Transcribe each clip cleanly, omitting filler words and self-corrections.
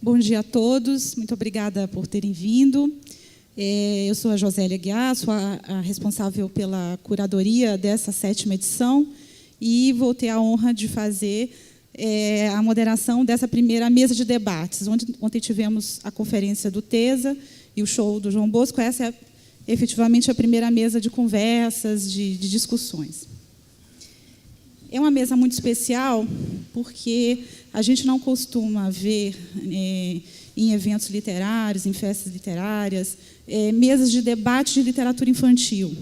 Bom dia a todos, muito obrigada por terem vindo. Eu sou a Josélia Guiar, sou a responsável pela curadoria dessa 7ª edição e vou ter a honra de fazer a moderação dessa primeira mesa de debates. Ontem tivemos a conferência do TESA e o show do João Bosco. Essa é efetivamente a primeira mesa de conversas, de discussões. É uma mesa muito especial porque a gente não costuma ver em eventos literários, em festas literárias, mesas de debate de literatura infantil.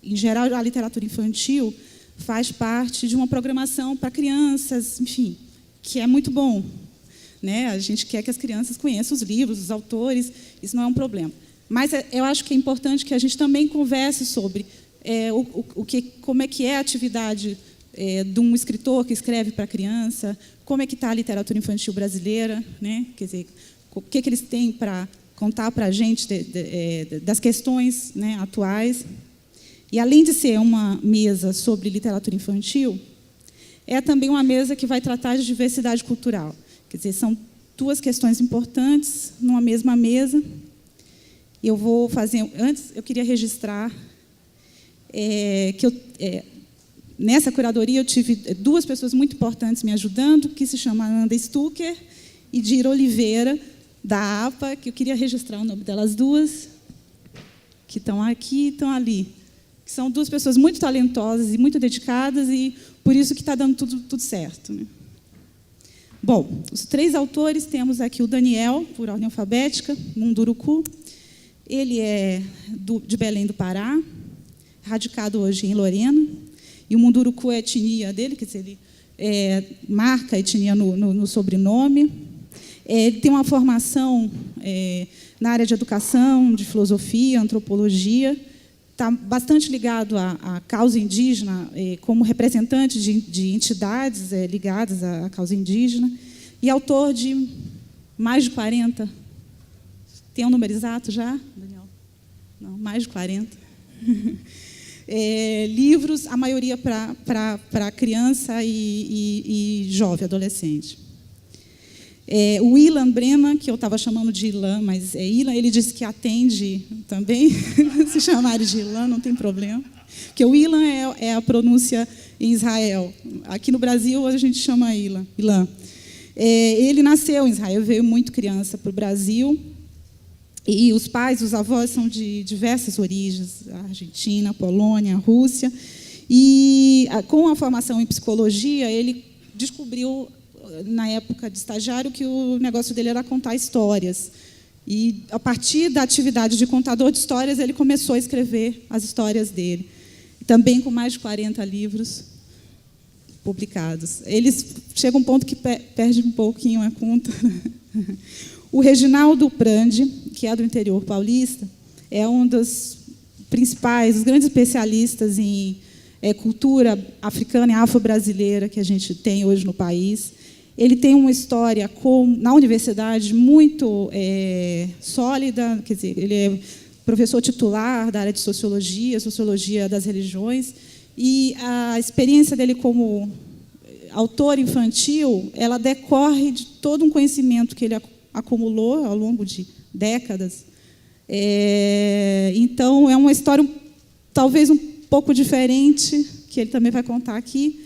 Em geral, a literatura infantil faz parte de uma programação para crianças, enfim, que é muito bom, né? A gente quer que as crianças conheçam os livros, os autores, isso não é um problema. Mas eu acho que é importante que a gente também converse sobre como é que é a atividade de um escritor que escreve para criança, como é que está a literatura infantil brasileira, né? Quer dizer, o que eles têm para contar para a gente das questões, né, atuais. E, além de ser uma mesa sobre literatura infantil, é também uma mesa que vai tratar de diversidade cultural. Quer dizer, são duas questões importantes numa mesma mesa. Eu vou fazer... Antes, eu queria registrar que nessa curadoria eu tive duas pessoas muito importantes me ajudando, que se chamam Ananda Stucker e Dira Oliveira, da APA, que eu queria registrar o nome delas duas, que estão aqui e estão ali. Que são duas pessoas muito talentosas e muito dedicadas, e por isso que está dando tudo certo, né? Bom, os 3 autores, temos aqui o Daniel, por ordem alfabética, Munduruku. Ele é de Belém do Pará, radicado hoje em Lorena, e o Munduruku é a etnia dele, quer dizer, ele marca a etnia no sobrenome. Ele tem uma formação na área de educação, de filosofia, antropologia, está bastante ligado à causa indígena, como representante de entidades ligadas à causa indígena, e autor de mais de 40. Tem um número exato já, Daniel? Não, mais de 40. Livros, a maioria para criança e jovem, adolescente. O Ilan Brema, que eu estava chamando de Ilan, mas é Ilan, ele disse que atende também, se chamarem de Ilan, não tem problema, porque o Ilan é a pronúncia em Israel. Aqui no Brasil, a gente chama Ilan. Ele nasceu em Israel, veio muito criança para o Brasil, e os pais, os avós, são de diversas origens, Argentina, Polônia, Rússia, e com a formação em psicologia, ele descobriu, na época de estagiário, que o negócio dele era contar histórias. E, a partir da atividade de contador de histórias, ele começou a escrever as histórias dele. Também com mais de 40 livros publicados. Eles chegam a um ponto que perde um pouquinho a conta. O Reginaldo Prandi, que é do interior paulista, é um dos principais, os grandes especialistas em cultura africana e afro-brasileira que a gente tem hoje no país. Ele tem uma história na universidade muito sólida, quer dizer, ele é professor titular da área de sociologia das religiões, e a experiência dele como autor infantil, ela decorre de todo um conhecimento que ele acumulou ao longo de décadas. Então, é uma história talvez um pouco diferente, que ele também vai contar aqui.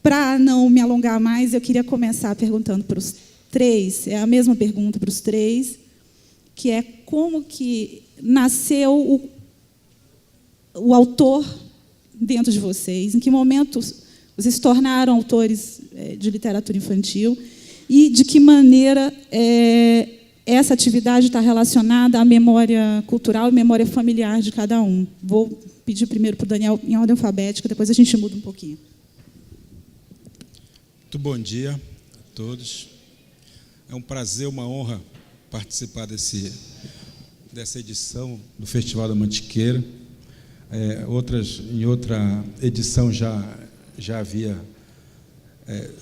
Para não me alongar mais, eu queria começar perguntando para os 3, é a mesma pergunta para os 3, que é como que nasceu o autor dentro de vocês, em que momento vocês se tornaram autores de literatura infantil e de que maneira essa atividade está relacionada à memória cultural e memória familiar de cada um. Vou pedir primeiro para o Daniel em ordem alfabética, depois a gente muda um pouquinho. Muito bom dia a todos. É um prazer, uma honra participar dessa edição do Festival da Mantiqueira. Em outra edição já havia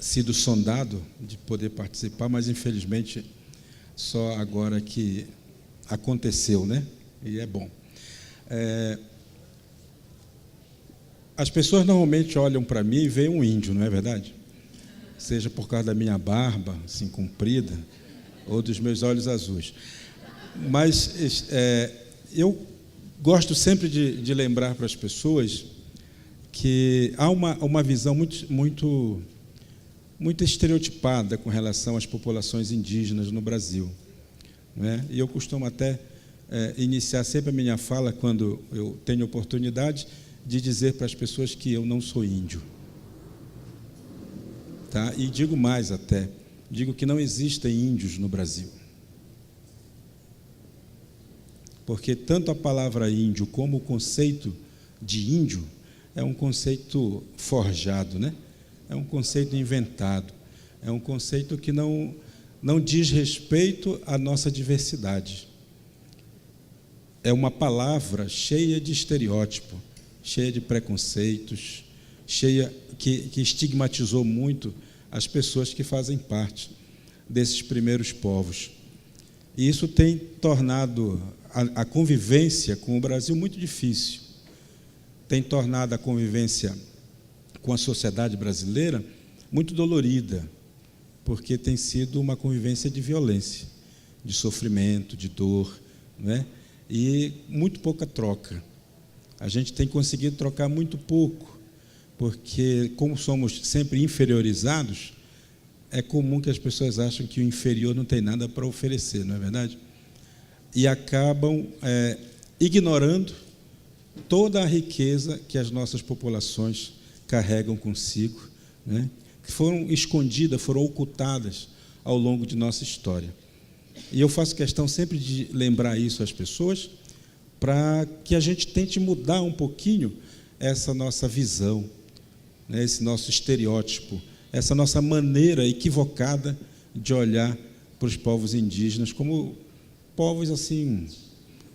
sido sondado de poder participar, mas, infelizmente, só agora que aconteceu, né? E é bom. As pessoas normalmente olham para mim e veem um índio, não é verdade? Seja por causa da minha barba, assim, comprida, ou dos meus olhos azuis. Mas eu gosto sempre de lembrar para as pessoas que há uma visão muito estereotipada com relação às populações indígenas no Brasil, não é? E eu costumo até iniciar sempre a minha fala, quando eu tenho oportunidade, de dizer para as pessoas que eu não sou índio. Tá? E digo mais até, digo que não existem índios no Brasil. Porque tanto a palavra índio como o conceito de índio é um conceito forjado, né? É um conceito inventado, é um conceito que não diz respeito à nossa diversidade. É uma palavra cheia de estereótipo, cheia de preconceitos, cheia que estigmatizou muito as pessoas que fazem parte desses primeiros povos. E isso tem tornado a convivência com o Brasil muito difícil, tem tornado a convivência com a sociedade brasileira muito dolorida, porque tem sido uma convivência de violência, de sofrimento, de dor, não é? E muito pouca troca. A gente tem conseguido trocar muito pouco, porque, como somos sempre inferiorizados, é comum que as pessoas achem que o inferior não tem nada para oferecer, não é verdade? E acabam ignorando toda a riqueza que as nossas populações carregam consigo, né? Que foram escondidas, foram ocultadas ao longo de nossa história. E eu faço questão sempre de lembrar isso às pessoas, para que a gente tente mudar um pouquinho essa nossa visão, né? Esse nosso estereótipo, essa nossa maneira equivocada de olhar para os povos indígenas como povos assim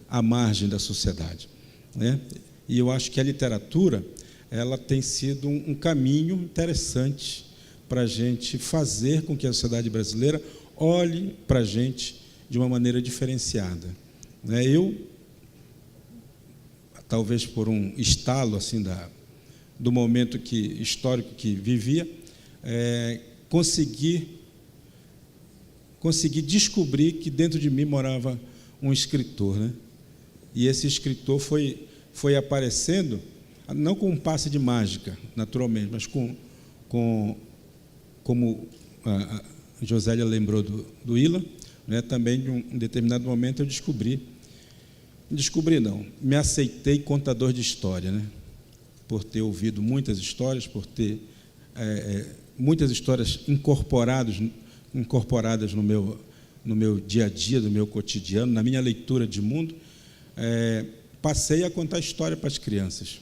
à margem da sociedade, né? E eu acho que a literatura, ela tem sido um caminho interessante para a gente fazer com que a sociedade brasileira olhe para a gente de uma maneira diferenciada, né? Eu, talvez por um estalo assim do momento histórico que vivia, consegui descobrir que dentro de mim morava um escritor, né? E esse escritor foi aparecendo, não com um passe de mágica, naturalmente, mas como a Josélia lembrou do Ilan, né? Também, de um determinado momento, eu me aceitei contador de história, né? Por ter ouvido muitas histórias, por ter muitas histórias incorporadas no meu dia a dia, no meu cotidiano, na minha leitura de mundo. Passei a contar história para as crianças,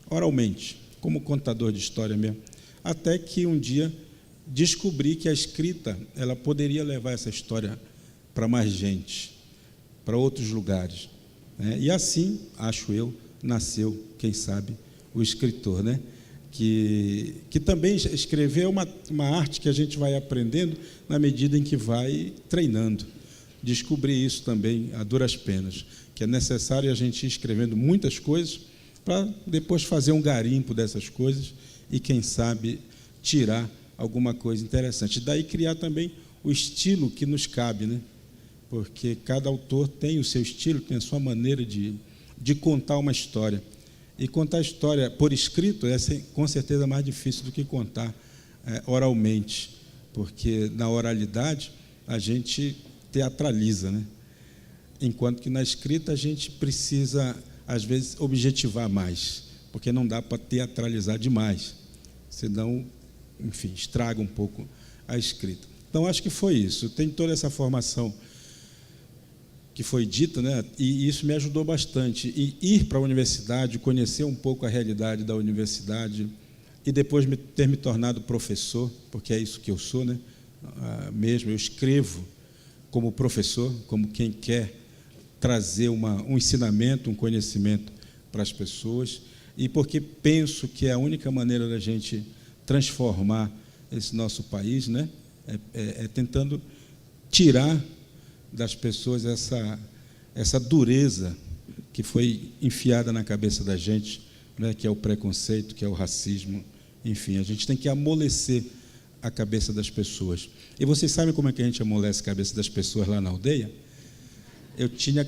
oralmente, como contador de história mesmo, até que um dia descobri que a escrita ela poderia levar essa história para mais gente, para outros lugares, né? E assim, acho eu, nasceu, quem sabe, o escritor, né? Que também escrever é uma arte que a gente vai aprendendo na medida em que vai treinando. Descobri isso também a duras penas, que é necessário a gente ir escrevendo muitas coisas para depois fazer um garimpo dessas coisas e, quem sabe, tirar alguma coisa interessante. Daí criar também o estilo que nos cabe, né? Porque cada autor tem o seu estilo, tem a sua maneira de contar uma história. E contar a história por escrito é, com certeza, mais difícil do que contar oralmente, porque na oralidade a gente teatraliza, né? Enquanto que na escrita a gente precisa, às vezes, objetivar mais, porque não dá para teatralizar demais, senão, enfim, estraga um pouco a escrita. Então, acho que foi isso. Tem toda essa formação que foi dita, né? E isso me ajudou bastante. E ir para a universidade, conhecer um pouco a realidade da universidade e depois ter me tornado professor, porque é isso que eu sou, né? Mesmo eu escrevo como professor, como quem quer trazer um ensinamento, um conhecimento para as pessoas, e porque penso que é a única maneira da gente transformar esse nosso país, né? Tentando tirar das pessoas essa dureza que foi enfiada na cabeça da gente, né? Que é o preconceito, que é o racismo. Enfim, a gente tem que amolecer a cabeça das pessoas. E vocês sabem como é que a gente amolece a cabeça das pessoas lá na aldeia? Eu tinha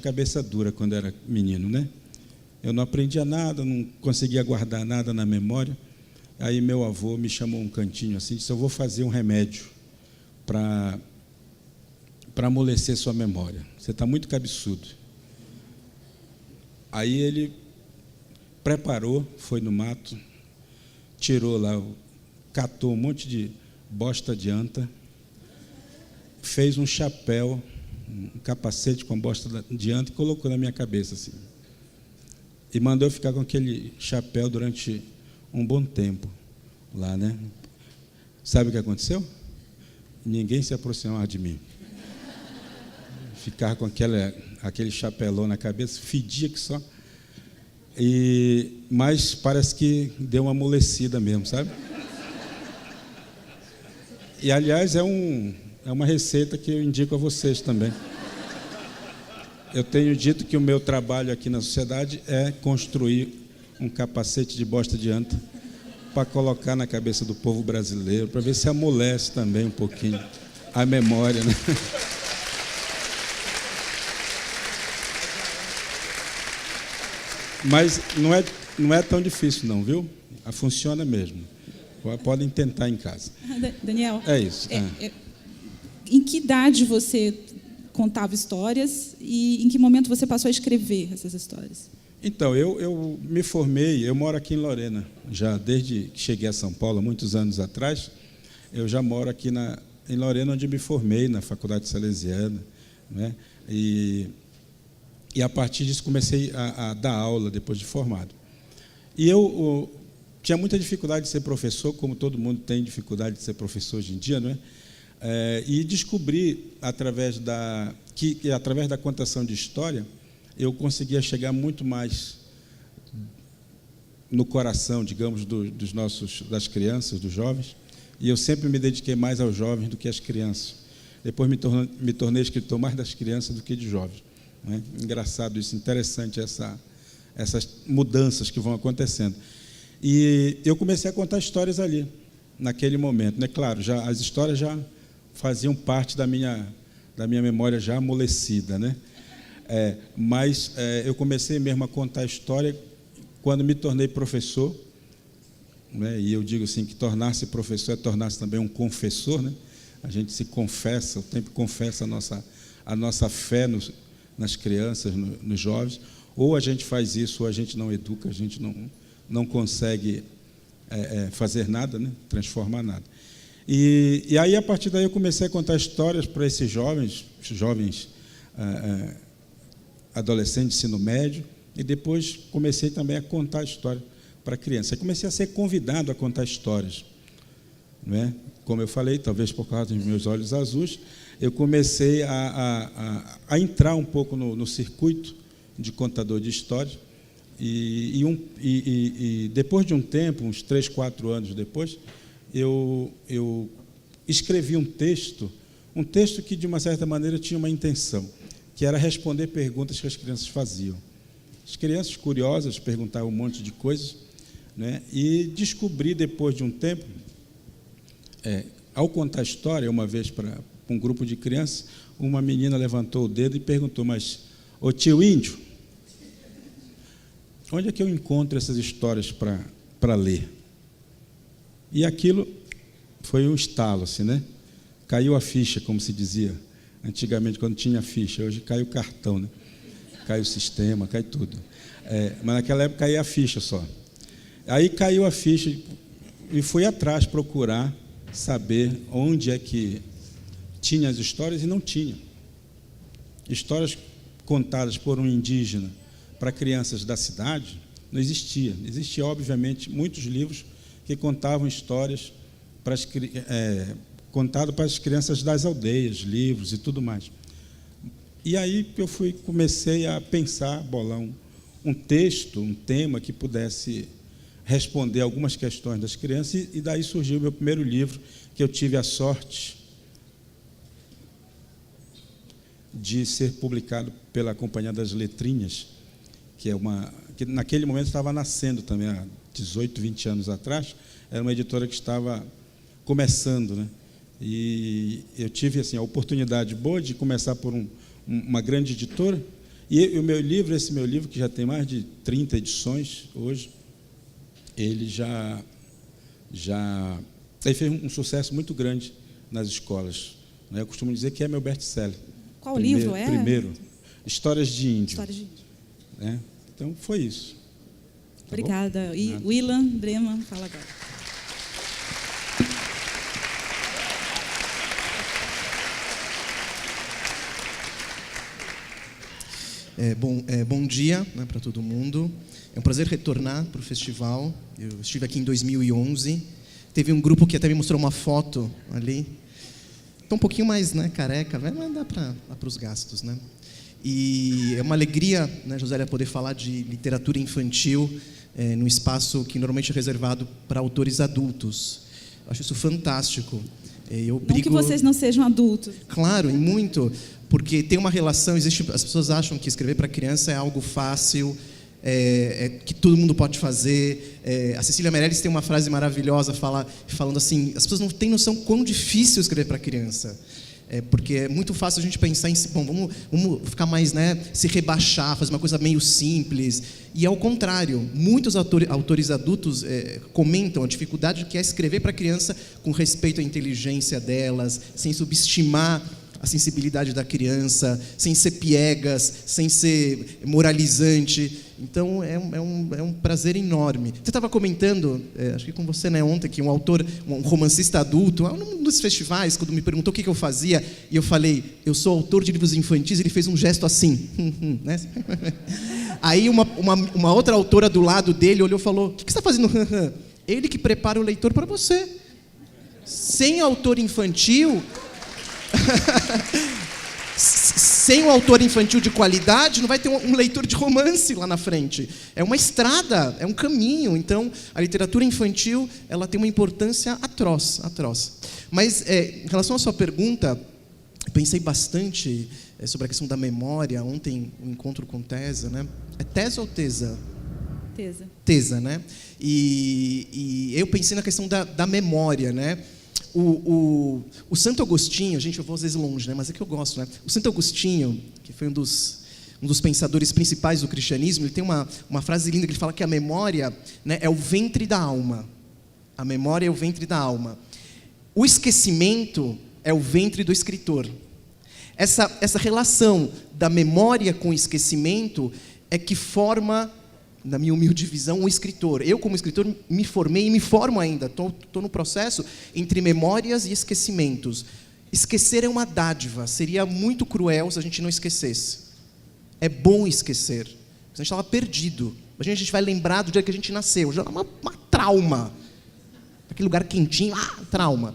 cabeça dura quando era menino, né? Eu não aprendia nada, não conseguia guardar nada na memória. Aí meu avô me chamou um cantinho assim, disse: eu vou fazer um remédio para amolecer sua memória. Você está muito cabeçudo. Aí ele preparou, foi no mato, tirou lá, catou um monte de bosta de anta, fez um chapéu, um capacete com bosta de anta e colocou na minha cabeça assim. E mandou eu ficar com aquele chapéu durante um bom tempo lá, né? Sabe o que aconteceu? Ninguém se aproximava de mim. Ficar com aquele chapelão na cabeça, fedia que só. Mas parece que deu uma amolecida mesmo, sabe? E, aliás, é uma receita que eu indico a vocês também. Eu tenho dito que o meu trabalho aqui na sociedade é construir um capacete de bosta de anta para colocar na cabeça do povo brasileiro, para ver se amolece também um pouquinho a memória, né? Mas não é tão difícil não, viu? Funciona mesmo. Podem tentar em casa. Daniel, é isso. Em que idade você contava histórias e em que momento você passou a escrever essas histórias? Então, eu me formei, eu moro aqui em Lorena, já desde que cheguei a São Paulo, muitos anos atrás, eu já moro aqui em Lorena, onde me formei, na Faculdade Salesiana, né? E a partir disso comecei a dar aula depois de formado. E eu tinha muita dificuldade de ser professor, como todo mundo tem dificuldade de ser professor hoje em dia, não é? E descobri, através da contação de história, eu conseguia chegar muito mais no coração, digamos, das crianças, dos jovens, e eu sempre me dediquei mais aos jovens do que às crianças. Depois me tornei escritor mais das crianças do que de jovens. Né? Engraçado isso, interessante essas mudanças que vão acontecendo. E eu comecei a contar histórias ali, naquele momento. Né? Claro, as histórias já faziam parte da minha memória já amolecida, né? Mas eu comecei mesmo a contar história quando me tornei professor, né? E eu digo assim que tornar-se professor é tornar-se também um confessor, né? A gente se confessa, o tempo confessa a nossa fé nas crianças, nos jovens. Ou a gente faz isso, ou a gente não educa, a gente não consegue fazer nada, né? Transformar nada. E aí, a partir daí, eu comecei a contar histórias para esses jovens adolescentes de ensino médio, e depois comecei também a contar história para crianças. Aí comecei a ser convidado a contar histórias, não é? Como eu falei, talvez por causa dos meus olhos azuis, eu comecei a entrar um pouco no circuito de contador de histórias, e depois de um tempo, uns 3, 4 anos depois, eu escrevi um texto que, de uma certa maneira, tinha uma intenção, que era responder perguntas que as crianças faziam. As crianças curiosas perguntavam um monte de coisas, né? E descobri, depois de um tempo, ao contar a história, uma vez para um grupo de crianças, uma menina levantou o dedo e perguntou: mas, ô tio Índio, onde é que eu encontro essas histórias para ler? E aquilo foi um estalo, assim, né? Caiu a ficha, como se dizia antigamente, quando tinha ficha. Hoje cai o cartão, né? Cai o sistema, cai tudo. Mas naquela época caía a ficha só. Aí caiu a ficha e fui atrás procurar saber onde é que tinha as histórias, e não tinha. Histórias contadas por um indígena para crianças da cidade não existia. Existia, obviamente, muitos livros que contavam histórias contado para as crianças das aldeias, livros e tudo mais. E aí eu comecei a pensar, bolar um texto, um tema que pudesse responder algumas questões das crianças, e daí surgiu o meu primeiro livro, que eu tive a sorte de ser publicado pela Companhia das Letrinhas, que naquele momento estava nascendo também, há 18, 20 anos atrás. Era uma editora que estava começando, né? E eu tive assim, a oportunidade boa de começar por uma grande editora. E o meu livro, esse meu livro, que já tem mais de 30 edições hoje, ele ele fez um sucesso muito grande nas escolas. Eu costumo dizer que é meu best-seller. Qual livro é? Primeiro, Histórias de Índio. Histórias de Índio. Então, foi isso. Tá Obrigada. Bom? E Willan Breman, fala agora. Bom dia, né, para todo mundo. É um prazer retornar para o festival. Eu estive aqui em 2011. Teve um grupo que até me mostrou uma foto ali. Estou um pouquinho mais, né, careca, mas dá para os gastos, né? E é uma alegria, né, Josélia, poder falar de literatura infantil num espaço que normalmente é reservado para autores adultos. Eu acho isso fantástico. Não que vocês não sejam adultos. Claro, e muito, porque tem uma relação, as pessoas acham que escrever para criança é algo fácil, que todo mundo pode fazer. A Cecília Meirelles tem uma frase maravilhosa falando assim, as pessoas não têm noção quão difícil escrever para criança. Porque é muito fácil a gente pensar em, bom, vamos ficar mais, né, se rebaixar, fazer uma coisa meio simples. E ao contrário, muitos autores adultos comentam a dificuldade que é escrever para a criança com respeito à inteligência delas, sem subestimar a sensibilidade da criança, sem ser piegas, sem ser moralizante. Então, é um prazer enorme. Você estava comentando, acho que com você, né, ontem, que um autor, um romancista adulto, num dos festivais, quando me perguntou o que eu fazia, e eu falei, eu sou autor de livros infantis, ele fez um gesto assim. Né? Aí uma outra autora do lado dele olhou e falou, o que você está fazendo? Ele que prepara o leitor para você. Sem autor infantil... Sem um autor infantil de qualidade, não vai ter um leitor de romance lá na frente. É uma estrada, é um caminho. Então, a literatura infantil, ela tem uma importância atroz. Mas, em relação à sua pergunta, eu pensei bastante sobre a questão da memória. Ontem, um encontro com Tesa, né? É Tesa ou Tesa? Tesa, né? E eu pensei na questão da memória, né? O Santo Agostinho, gente, eu vou às vezes longe, né? Mas é que eu gosto, né? O Santo Agostinho, que foi um dos pensadores principais do cristianismo, ele tem uma frase linda que ele fala que a memória, né, é o ventre da alma. A memória é o ventre da alma. O esquecimento é o ventre do escritor. Essa relação da memória com o esquecimento é que forma, na minha humilde visão, um escritor. Eu, como escritor, me formei e me formo ainda. Estou no processo entre memórias e esquecimentos. Esquecer é uma dádiva. Seria muito cruel se a gente não esquecesse. É bom esquecer. A gente estava perdido. A gente vai lembrar do dia que a gente nasceu. Já é uma trauma. Aquele lugar quentinho, trauma.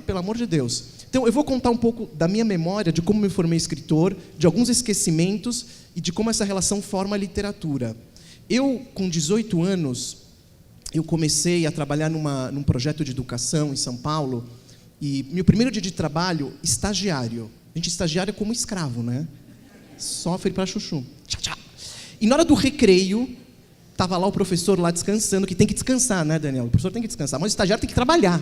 Pelo amor de Deus. Então, eu vou contar um pouco da minha memória, de como me formei escritor, de alguns esquecimentos e de como essa relação forma a literatura. Eu, com 18 anos, eu comecei a trabalhar num projeto de educação em São Paulo, e meu primeiro dia de trabalho, estagiário. A gente estagiário é como escravo, né? Sofre para chuchu. E na hora do recreio, estava lá o professor lá descansando, que tem que descansar, né, Daniel? O professor tem que descansar, mas o estagiário tem que trabalhar.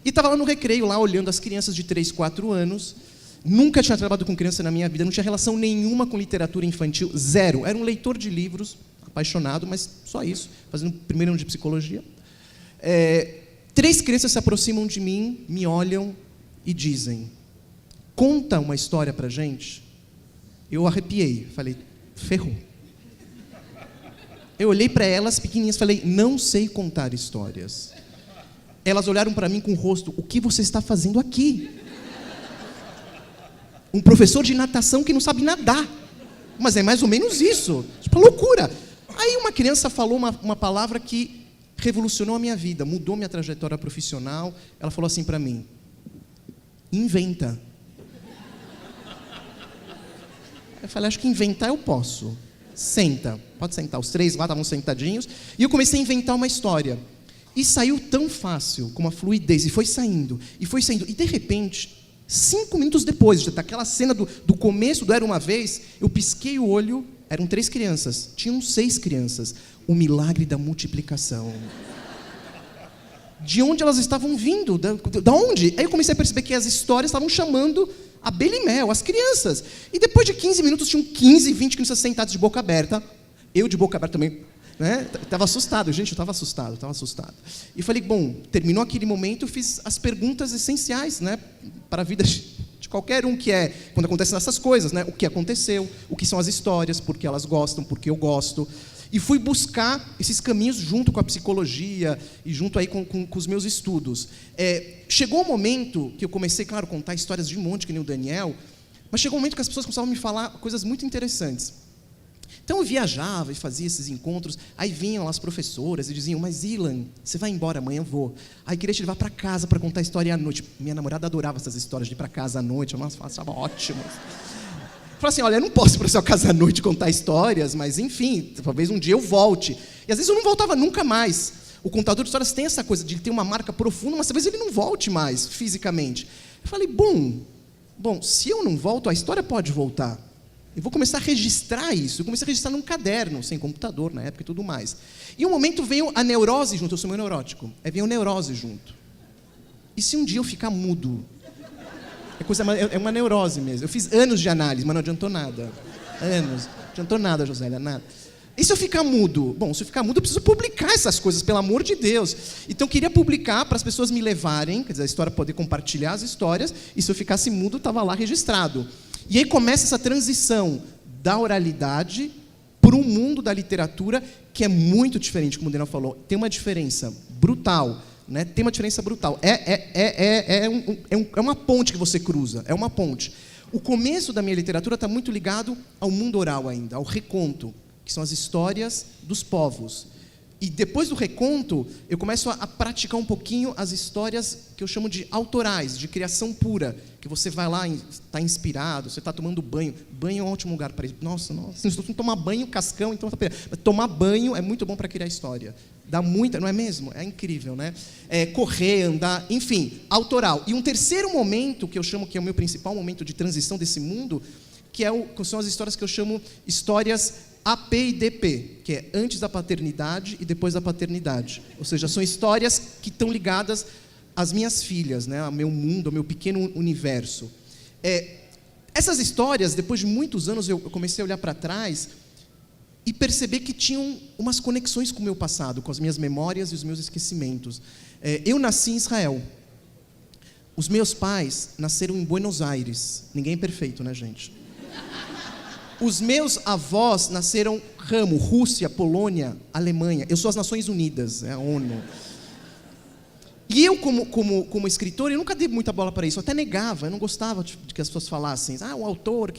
E estava lá no recreio, lá olhando as crianças de 3, 4 anos. Nunca tinha trabalhado com criança na minha vida, não tinha relação nenhuma com literatura infantil, zero. Era um leitor de livros, apaixonado, mas só isso, fazendo primeiro ano de psicologia. 3 crianças se aproximam de mim, me olham e dizem, conta uma história pra gente. Eu arrepiei, falei, ferrou. Eu olhei para elas, pequenininhas, falei, não sei contar histórias. Elas olharam para mim com o rosto, o que você está fazendo aqui? Um professor de natação que não sabe nadar. Mas é mais ou menos isso. Tipo, loucura. Aí uma criança falou uma palavra que revolucionou a minha vida, mudou minha trajetória profissional. Ela falou assim para mim, inventa. Eu falei, acho que inventar eu posso. Senta, pode sentar. Os 3 lá estavam sentadinhos. E eu comecei a inventar uma história. E saiu tão fácil, com uma fluidez, e foi saindo. E de repente, 5 minutos depois, daquela cena do começo do Era Uma Vez, eu pisquei o olho, eram 3 crianças, tinham 6 crianças. O milagre da multiplicação. de onde elas estavam vindo, da onde. Aí eu comecei a perceber que as histórias estavam chamando abelha e mel, as crianças. E depois de 15 minutos, tinham 15, 20 crianças sentadas de boca aberta. Eu de boca aberta também, né? Estava assustado, gente, eu estava assustado. E falei, bom, terminou aquele momento, eu fiz as perguntas essenciais, né, para a vida de qualquer um, que é, quando acontecem essas coisas, né, o que aconteceu, o que são as histórias, por que elas gostam, por que eu gosto. E fui buscar esses caminhos junto com a psicologia e junto aí com os meus estudos. Chegou um momento que eu comecei, claro, a contar histórias de um monte, que nem o Daniel, mas chegou um momento que as pessoas começavam a me falar coisas muito interessantes. Então eu viajava e fazia esses encontros, aí vinham lá as professoras e diziam, mas Ilan, você vai embora amanhã? Eu vou. Aí queria te levar para casa para contar história à noite. Minha namorada adorava essas histórias de ir para casa à noite, eu achava ótimo. Falei assim, olha, eu não posso ir para sua casa à noite contar histórias, mas enfim, talvez um dia eu volte. E às vezes eu não voltava nunca mais. O contador de histórias tem essa coisa de ele ter uma marca profunda, mas talvez ele não volte mais, fisicamente. Eu falei, bom, se eu não volto, a história pode voltar. Eu vou começar a registrar isso. Eu comecei a registrar num caderno, sem computador na época e tudo mais. E um momento veio a neurose junto, eu sou meio neurótico. Aí veio a neurose junto. E se um dia eu ficar mudo? É uma neurose mesmo. Eu fiz anos de análise, mas não adiantou nada. Anos. Não adiantou nada, Josélia, nada. E se eu ficar mudo? Bom, se eu ficar mudo, eu preciso publicar essas coisas, pelo amor de Deus. Então, eu queria publicar para as pessoas me levarem, quer dizer, a história poder compartilhar as histórias, e se eu ficasse mudo, estava lá registrado. E aí começa essa transição da oralidade para um mundo da literatura que é muito diferente, como o Daniel falou. Tem uma diferença brutal. Né? Tem uma diferença brutal. É uma ponte que você cruza, é uma ponte. O começo da minha literatura está muito ligado ao mundo oral ainda, ao reconto, que são as histórias dos povos. E depois do reconto, eu começo a praticar um pouquinho as histórias que eu chamo de autorais, de criação pura, que você vai lá, está inspirado, você está tomando banho. Banho é um ótimo lugar para isso. Nossa, se não tomar banho, cascão, então... Tomar banho é muito bom para criar história. Dá muita, não é mesmo? É incrível, né? Correr, andar, enfim, autoral. E um terceiro momento, que eu chamo que é o meu principal momento de transição desse mundo, que são as histórias que eu chamo histórias AP e DP, que é antes da paternidade e depois da paternidade. Ou seja, são histórias que estão ligadas às minhas filhas, né? Ao meu mundo, ao meu pequeno universo. Essas histórias, depois de muitos anos, eu comecei a olhar para trás e perceber que tinham umas conexões com o meu passado, com as minhas memórias e os meus esquecimentos. Eu nasci em Israel. Os meus pais nasceram em Buenos Aires. Ninguém é perfeito, né, gente? Os meus avós nasceram ramo, Rússia, Polônia, Alemanha. Eu sou as Nações Unidas, a ONU. E eu, como escritor, eu nunca dei muita bola para isso. Eu até negava, eu não gostava de que as pessoas falassem. O autor,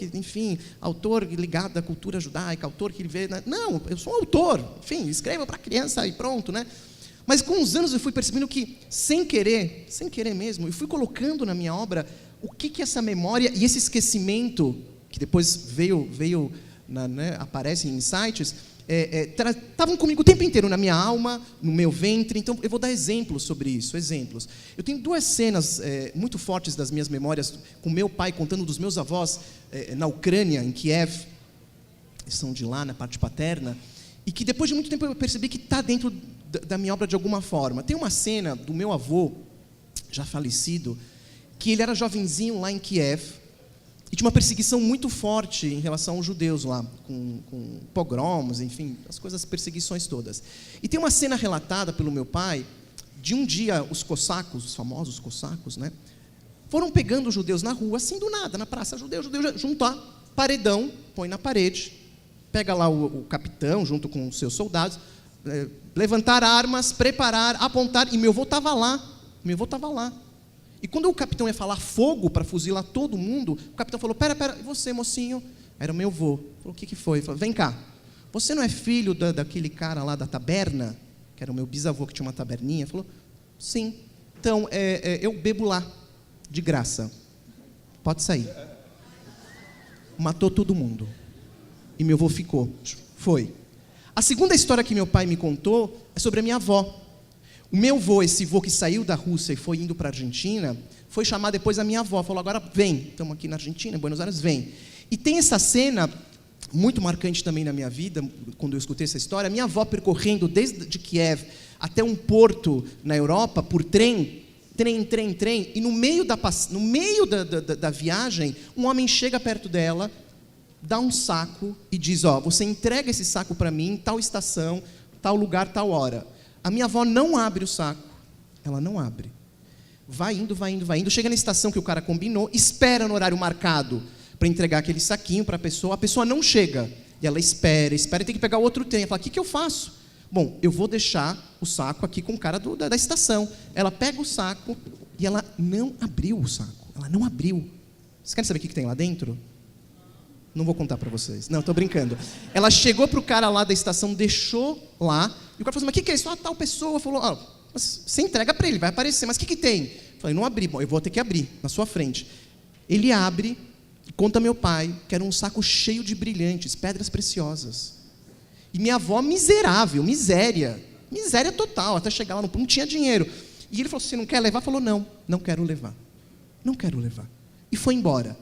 autor ligado à cultura judaica, autor que ele vê... Não, eu sou um autor. Enfim, escreva para criança e pronto, né? Mas com os anos eu fui percebendo que, sem querer mesmo, eu fui colocando na minha obra o que essa memória e esse esquecimento... que depois aparece em insights, estavam comigo o tempo inteiro, na minha alma, no meu ventre. Então, eu vou dar exemplos sobre isso, exemplos. Eu tenho duas cenas muito fortes das minhas memórias, com meu pai contando dos meus avós na Ucrânia, em Kiev, eles são de lá, na parte paterna, e que depois de muito tempo eu percebi que está dentro da minha obra de alguma forma. Tem uma cena do meu avô, já falecido, que ele era jovenzinho lá em Kiev, e tinha uma perseguição muito forte em relação aos judeus lá, com pogroms, enfim, as perseguições todas. E tem uma cena relatada pelo meu pai, de um dia os cossacos, os famosos cossacos, né, foram pegando os judeus na rua, assim do nada, na praça, judeu, juntar, paredão, põe na parede, pega lá o capitão, junto com os seus soldados, levantar armas, preparar, apontar, e meu avô estava lá. E quando o capitão ia falar fogo para fuzilar todo mundo, o capitão falou, pera, e você, mocinho? Era o meu avô. Falou, o que foi? Ele falou, vem cá, você não é filho daquele cara lá da taberna? Que era o meu bisavô que tinha uma taberninha. Ele falou, sim. Então, eu bebo lá, de graça. Pode sair. Matou todo mundo. E meu avô ficou. Foi. A segunda história que meu pai me contou é sobre a minha avó. O meu avô, esse avô que saiu da Rússia e foi indo para a Argentina, foi chamar depois a minha avó. Falou, agora vem, estamos aqui na Argentina, em Buenos Aires, vem. E tem essa cena, muito marcante também na minha vida, quando eu escutei essa história, minha avó percorrendo desde Kiev até um porto na Europa por trem, e no meio da viagem, um homem chega perto dela, dá um saco e diz, você entrega esse saco para mim em tal estação, tal lugar, tal hora. A minha avó não abre o saco, ela não abre. Vai indo, chega na estação que o cara combinou, espera no horário marcado para entregar aquele saquinho para a pessoa não chega. E ela espera, e tem que pegar outro trem. Ela fala, o que eu faço? Bom, eu vou deixar o saco aqui com o cara da estação. Ela pega o saco e ela não abriu o saco. Ela não abriu. Vocês querem saber o que tem lá dentro? Não vou contar para vocês. Não, estou brincando. Ela chegou para o cara lá da estação, deixou lá. E o cara falou, mas o que é isso? Tal pessoa falou, você entrega para ele, vai aparecer. Mas o que tem? Eu falei, não abri. Bom, eu vou ter que abrir na sua frente. Ele abre, conta meu pai, que era um saco cheio de brilhantes, pedras preciosas. E minha avó miserável, miséria total, até chegar lá, não tinha dinheiro. E ele falou, você não quer levar? Falou, não quero levar. Não quero levar. E foi embora.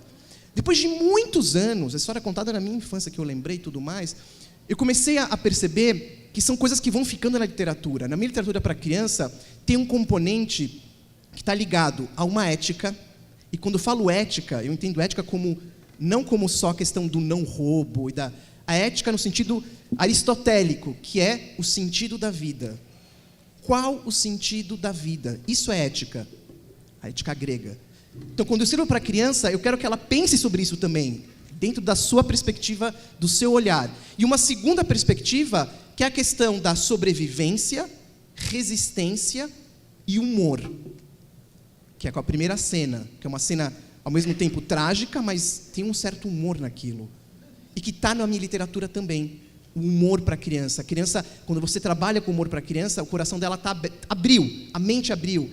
Depois de muitos anos, a história contada na minha infância, que eu lembrei e tudo mais, eu comecei a perceber que são coisas que vão ficando na literatura. Na minha literatura para criança, tem um componente que está ligado a uma ética, e quando eu falo ética, eu entendo ética não como só a questão do não roubo, a ética no sentido aristotélico, que é o sentido da vida. Qual o sentido da vida? Isso é ética, a ética grega. Então, quando eu escrevo para a criança, eu quero que ela pense sobre isso também, dentro da sua perspectiva, do seu olhar. E uma segunda perspectiva, que é a questão da sobrevivência, resistência e humor, que é com a primeira cena, que é uma cena, ao mesmo tempo, trágica, mas tem um certo humor naquilo. E que está na minha literatura também, o humor para a criança. A criança, quando você trabalha com humor para a criança, o coração dela abriu, a mente abriu,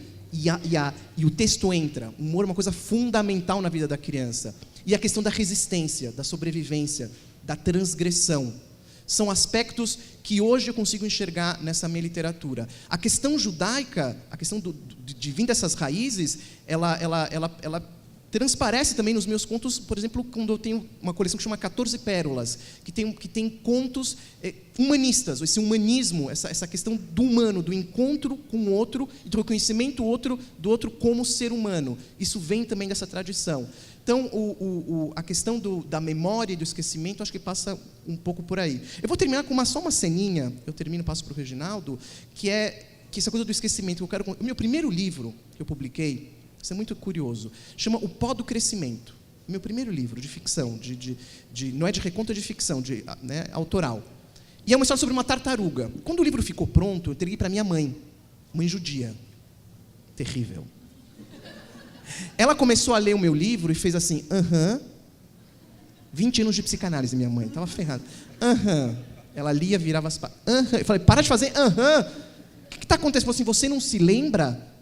e o texto entra. O humor é uma coisa fundamental na vida da criança. E a questão da resistência, da sobrevivência, da transgressão. São aspectos que hoje eu consigo enxergar nessa minha literatura. A questão judaica, a questão de vir dessas raízes, ela transparece também nos meus contos, por exemplo, quando eu tenho uma coleção que chama 14 Pérolas, que tem contos humanistas, esse humanismo, essa questão do humano, do encontro com o outro e do reconhecimento do outro como ser humano. Isso vem também dessa tradição. Então, a questão da memória e do esquecimento, acho que passa um pouco por aí. Eu vou terminar com só uma ceninha, passo para o Reginaldo, que essa coisa do esquecimento. O meu primeiro livro que eu publiquei, isso é muito curioso, chama O Pó do Crescimento. Meu primeiro livro de ficção, não é de reconto, é de ficção, autoral. E é uma história sobre uma tartaruga. Quando o livro ficou pronto, eu entreguei para minha mãe judia. Terrível. Ela começou a ler o meu livro e fez assim, 20 anos de psicanálise, minha mãe, estava ferrada. Ela lia, virava as páginas. Eu falei, para de fazer, O que está acontecendo? Assim, você não se lembra?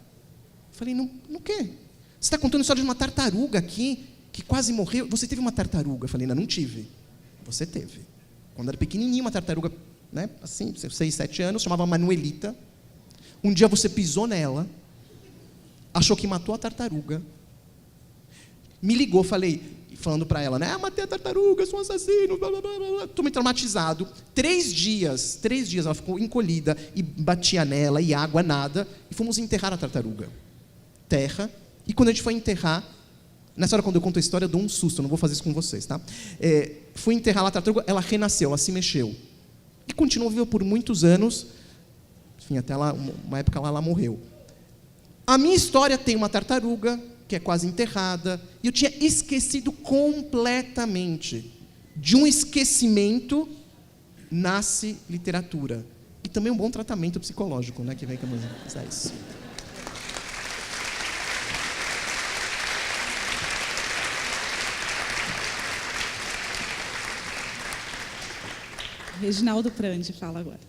Eu falei, não quê? Você está contando a história de uma tartaruga aqui, que quase morreu. Você teve uma tartaruga? Eu falei, não tive. Você teve. Quando era pequenininha, uma tartaruga, assim, 6, 7 anos, chamava Manuelita. Um dia você pisou nela, achou que matou a tartaruga, me ligou, falando para ela, matei a tartaruga, sou um assassino, blá, blá, blá, blá. Estou meio traumatizado. 3 dias ela ficou encolhida, e batia nela, e água, nada, e fomos enterrar a tartaruga. Terra, e quando a gente foi enterrar, nessa hora quando eu conto a história, eu dou um susto, eu não vou fazer isso com vocês, tá? Fui enterrar lá a tartaruga, ela renasceu, ela se mexeu. E continuou viva por muitos anos, enfim, até uma época lá ela morreu. A minha história tem uma tartaruga que é quase enterrada, e eu tinha esquecido completamente. De um esquecimento nasce literatura. E também um bom tratamento psicológico, que vem com a música. É isso. Reginaldo Prandi fala agora.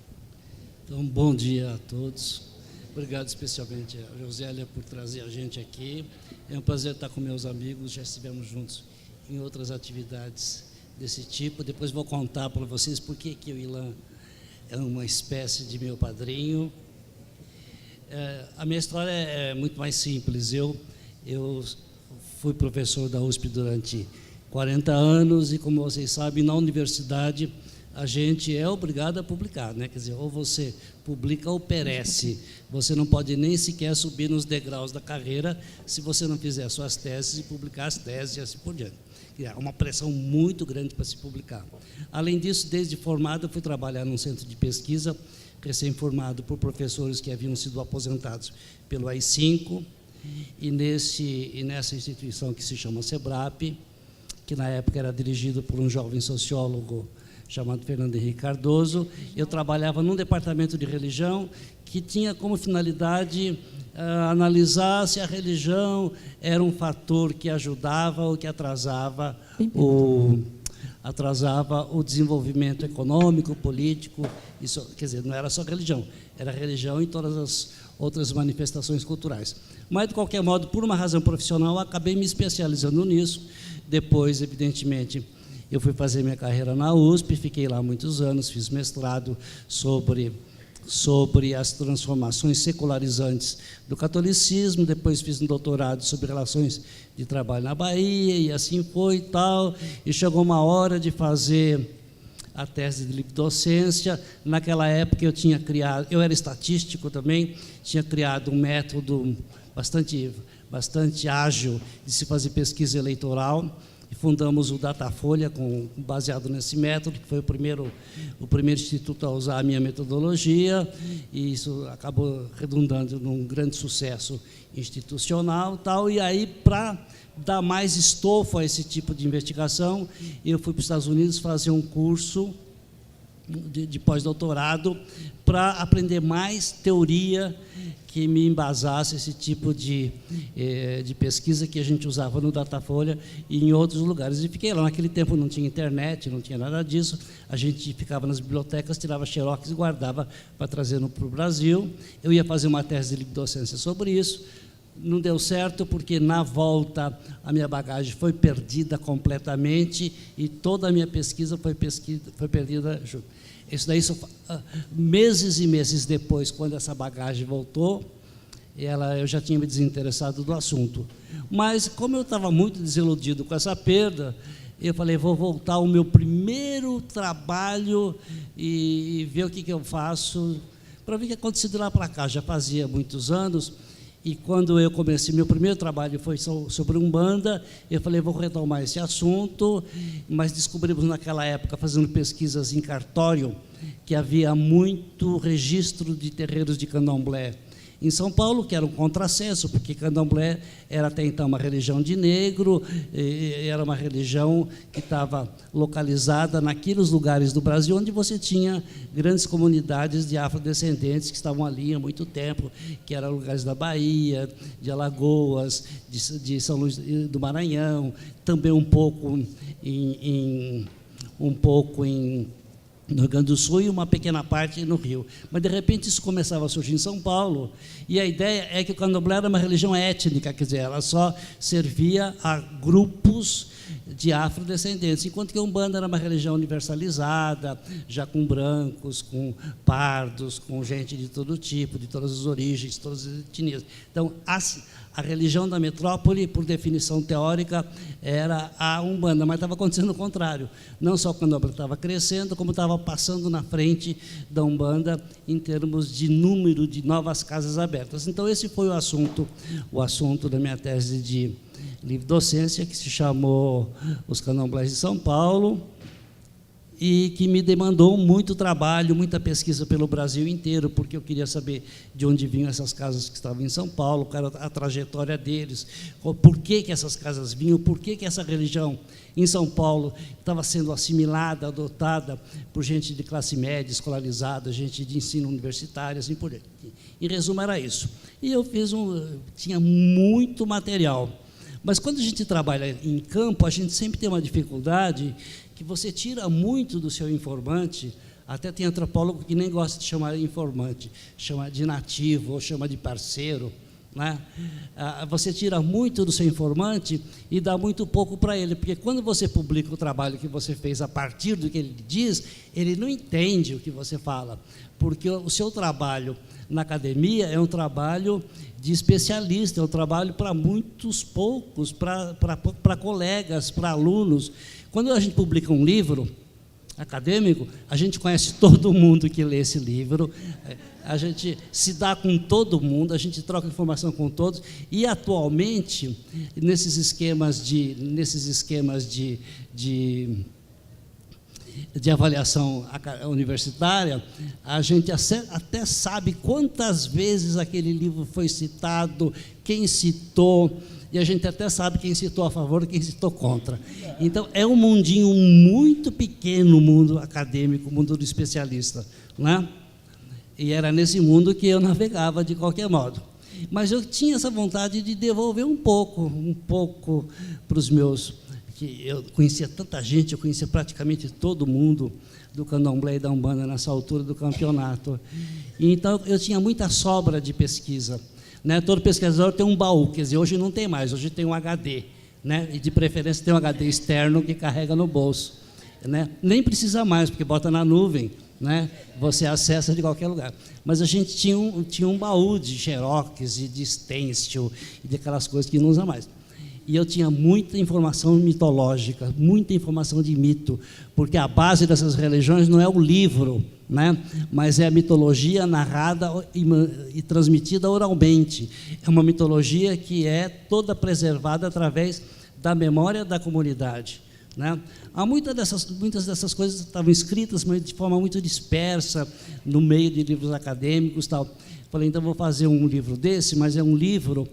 Então, bom dia a todos. Obrigado especialmente a Josélia por trazer a gente aqui. É um prazer estar com meus amigos, já estivemos juntos em outras atividades desse tipo. Depois vou contar para vocês por que o Ilan é uma espécie de meu padrinho. A minha história é muito mais simples. Eu fui professor da USP durante 40 anos e, como vocês sabem, na universidade a gente é obrigado a publicar, né? Quer dizer, ou você publica ou perece. Você não pode nem sequer subir nos degraus da carreira se você não fizer suas teses e publicar as teses e assim por diante. Há uma pressão muito grande para se publicar. Além disso, desde formado, eu fui trabalhar num centro de pesquisa, recém-formado por professores que haviam sido aposentados pelo AI-5, e nessa instituição que se chama SEBRAP, que na época era dirigido por um jovem sociólogo chamado Fernando Henrique Cardoso. Eu trabalhava num departamento de religião que tinha como finalidade analisar se a religião era um fator que ajudava ou que atrasava o desenvolvimento econômico, político. Isso, quer dizer, não era só religião, era religião em todas as outras manifestações culturais. Mas, de qualquer modo, por uma razão profissional, acabei me especializando nisso. Depois, evidentemente, eu fui fazer minha carreira na USP, fiquei lá muitos anos, fiz mestrado sobre as transformações secularizantes do catolicismo, depois fiz um doutorado sobre relações de trabalho na Bahia, e assim foi e tal, e chegou uma hora de fazer a tese de livre docência. Naquela época eu era estatístico também, tinha criado um método bastante ágil de se fazer pesquisa eleitoral, e fundamos o Datafolha baseado nesse método, que foi o primeiro instituto a usar a minha metodologia, e isso acabou redundando num grande sucesso institucional, tal. E aí, para dar mais estofo a esse tipo de investigação, eu fui para os Estados Unidos fazer um curso de pós-doutorado para aprender mais teoria que me embasasse esse tipo de pesquisa que a gente usava no Datafolha e em outros lugares. E fiquei lá. Naquele tempo não tinha internet, não tinha nada disso. A gente ficava nas bibliotecas, tirava xerox e guardava para trazer para o Brasil. Eu ia fazer uma tese de livre docência sobre isso. Não deu certo, porque na volta a minha bagagem foi perdida completamente e toda a minha pesquisa foi perdida. Isso daí, meses e meses depois, quando essa bagagem voltou, eu já tinha me desinteressado do assunto. Mas, como eu estava muito desiludido com essa perda, eu falei, vou voltar ao meu primeiro trabalho e ver o que eu faço, para ver o que aconteceu de lá para cá. Já fazia muitos anos. E quando eu comecei, meu primeiro trabalho foi sobre Umbanda, eu falei, vou retomar esse assunto, mas descobrimos naquela época, fazendo pesquisas em cartório, que havia muito registro de terreiros de candomblé em São Paulo, que era um contrassenso, porque candomblé era até então uma religião de negro, era uma religião que estava localizada naqueles lugares do Brasil onde você tinha grandes comunidades de afrodescendentes que estavam ali há muito tempo, que eram lugares da Bahia, de Alagoas, de São Luís do Maranhão, também um pouco no Rio Grande do Sul e uma pequena parte no Rio. Mas, de repente, isso começava a surgir em São Paulo, e a ideia é que o candomblé era uma religião étnica, quer dizer, ela só servia a grupos de afrodescendentes, enquanto que a Umbanda era uma religião universalizada, já com brancos, com pardos, com gente de todo tipo, de todas as origens, todas as etnias. Então, a religião da metrópole, por definição teórica, era a Umbanda, mas estava acontecendo o contrário. Não só quando a Umbanda estava crescendo, como estava passando na frente da Umbanda em termos de número de novas casas abertas. Então, esse foi o assunto da minha tese de livre docência, que se chamou Os Candomblés de São Paulo, e que me demandou muito trabalho, muita pesquisa pelo Brasil inteiro, porque eu queria saber de onde vinham essas casas que estavam em São Paulo, qual era a trajetória deles, por que essas casas vinham, por que essa religião em São Paulo estava sendo assimilada, adotada por gente de classe média, escolarizada, gente de ensino universitário, assim por diante. Em resumo, era isso. E eu tinha muito material. Mas quando a gente trabalha em campo, a gente sempre tem uma dificuldade que você tira muito do seu informante. Até tem antropólogo que nem gosta de chamar de informante, chama de nativo ou chama de parceiro, né? Você tira muito do seu informante e dá muito pouco para ele, porque quando você publica o trabalho que você fez a partir do que ele diz, ele não entende o que você fala, porque o seu trabalho na academia é um trabalho de especialista, é um trabalho para muitos poucos, para colegas, para alunos. Quando a gente publica um livro, acadêmico, a gente conhece todo mundo que lê esse livro, a gente se dá com todo mundo, a gente troca informação com todos, e atualmente, nesses esquemas de avaliação universitária, a gente até sabe quantas vezes aquele livro foi citado, quem citou, e a gente até sabe quem citou a favor e quem citou contra. Então, é um mundinho muito pequeno, o mundo acadêmico, o mundo do especialista, né? E era nesse mundo que eu navegava de qualquer modo. Mas eu tinha essa vontade de devolver um pouco para os meus... que eu conhecia tanta gente, eu conhecia praticamente todo mundo do candomblé e da Umbanda nessa altura do campeonato. E então, eu tinha muita sobra de pesquisa. Né? Todo pesquisador tem um baú, quer dizer, hoje não tem mais, hoje tem um HD, né? E de preferência tem um HD externo que carrega no bolso. Né? Nem precisa mais, porque bota na nuvem, né? Você acessa de qualquer lugar. Mas a gente tinha um baú de xerox e de stencil e de aquelas coisas que não usa mais. E eu tinha muita informação mitológica, muita informação de mito, porque a base dessas religiões não é o livro, né? Mas é a mitologia narrada e transmitida oralmente. É uma mitologia que é toda preservada através da memória da comunidade. Né? Muitas dessas coisas estavam escritas, mas de forma muito dispersa, no meio de livros acadêmicos. Tal. Falei, então vou fazer um livro desse, mas é um livro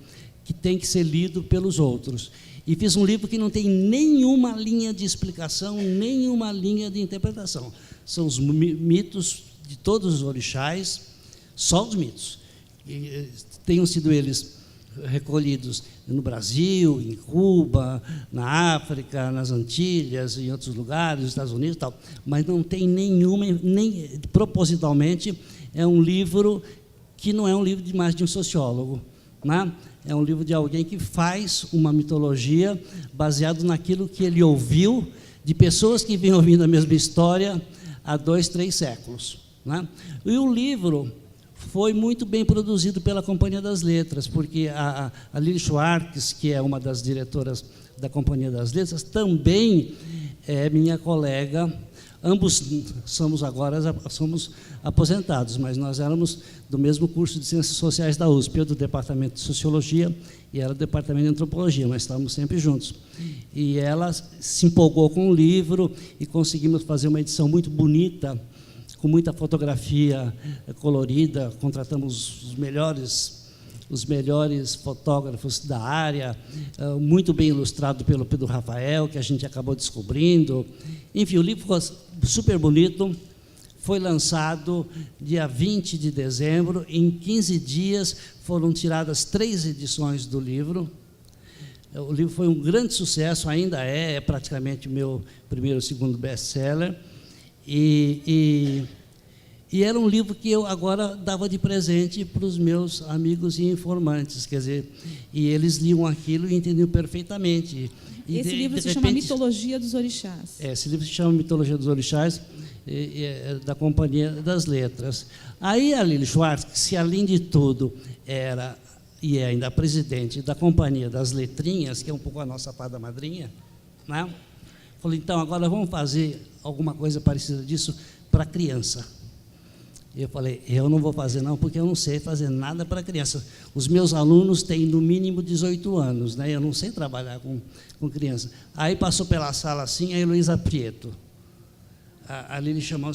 que tem que ser lido pelos outros. E fiz um livro que não tem nenhuma linha de explicação, nenhuma linha de interpretação. São os mitos de todos os orixás, só os mitos. E tenham sido eles recolhidos no Brasil, em Cuba, na África, nas Antilhas, em outros lugares, nos Estados Unidos e tal. Mas não tem nenhuma, nem propositalmente, é um livro que não é um livro de mais de um sociólogo, né? É um livro de alguém que faz uma mitologia baseado naquilo que ele ouviu de pessoas que vinham ouvindo a mesma história há 2, 3 séculos. Né? E o livro foi muito bem produzido pela Companhia das Letras, porque a Lili Schwartz, que é uma das diretoras da Companhia das Letras, também é minha colega. Ambos somos aposentados, mas nós éramos do mesmo curso de Ciências Sociais da USP, eu do Departamento de Sociologia e ela do Departamento de Antropologia, mas estávamos sempre juntos. E ela se empolgou com o livro e conseguimos fazer uma edição muito bonita, com muita fotografia colorida, contratamos os melhores fotógrafos da área, muito bem ilustrado pelo Pedro Rafael, que a gente acabou descobrindo. Enfim, o livro ficou super bonito, foi lançado dia 20 de dezembro, em 15 dias foram tiradas 3 edições do livro. O livro foi um grande sucesso, ainda é praticamente o meu primeiro ou segundo best-seller, e era um livro que eu agora dava de presente para os meus amigos e informantes, quer dizer, e eles liam aquilo e entendiam perfeitamente. E esse livro se chama Mitologia dos Orixás. Esse livro se chama Mitologia dos Orixás, da Companhia das Letras. Aí a Lili Schwartz, que além de tudo era e é ainda presidente da Companhia das Letrinhas, que é um pouco a nossa fada madrinha, né? Falei, então agora vamos fazer alguma coisa parecida disso para criança. E eu falei, eu não vou fazer não, porque eu não sei fazer nada para criança. Os meus alunos têm no mínimo 18 anos, né? Eu não sei trabalhar com criança. Aí passou pela sala assim a Heloísa Prieto. A Lili chamou,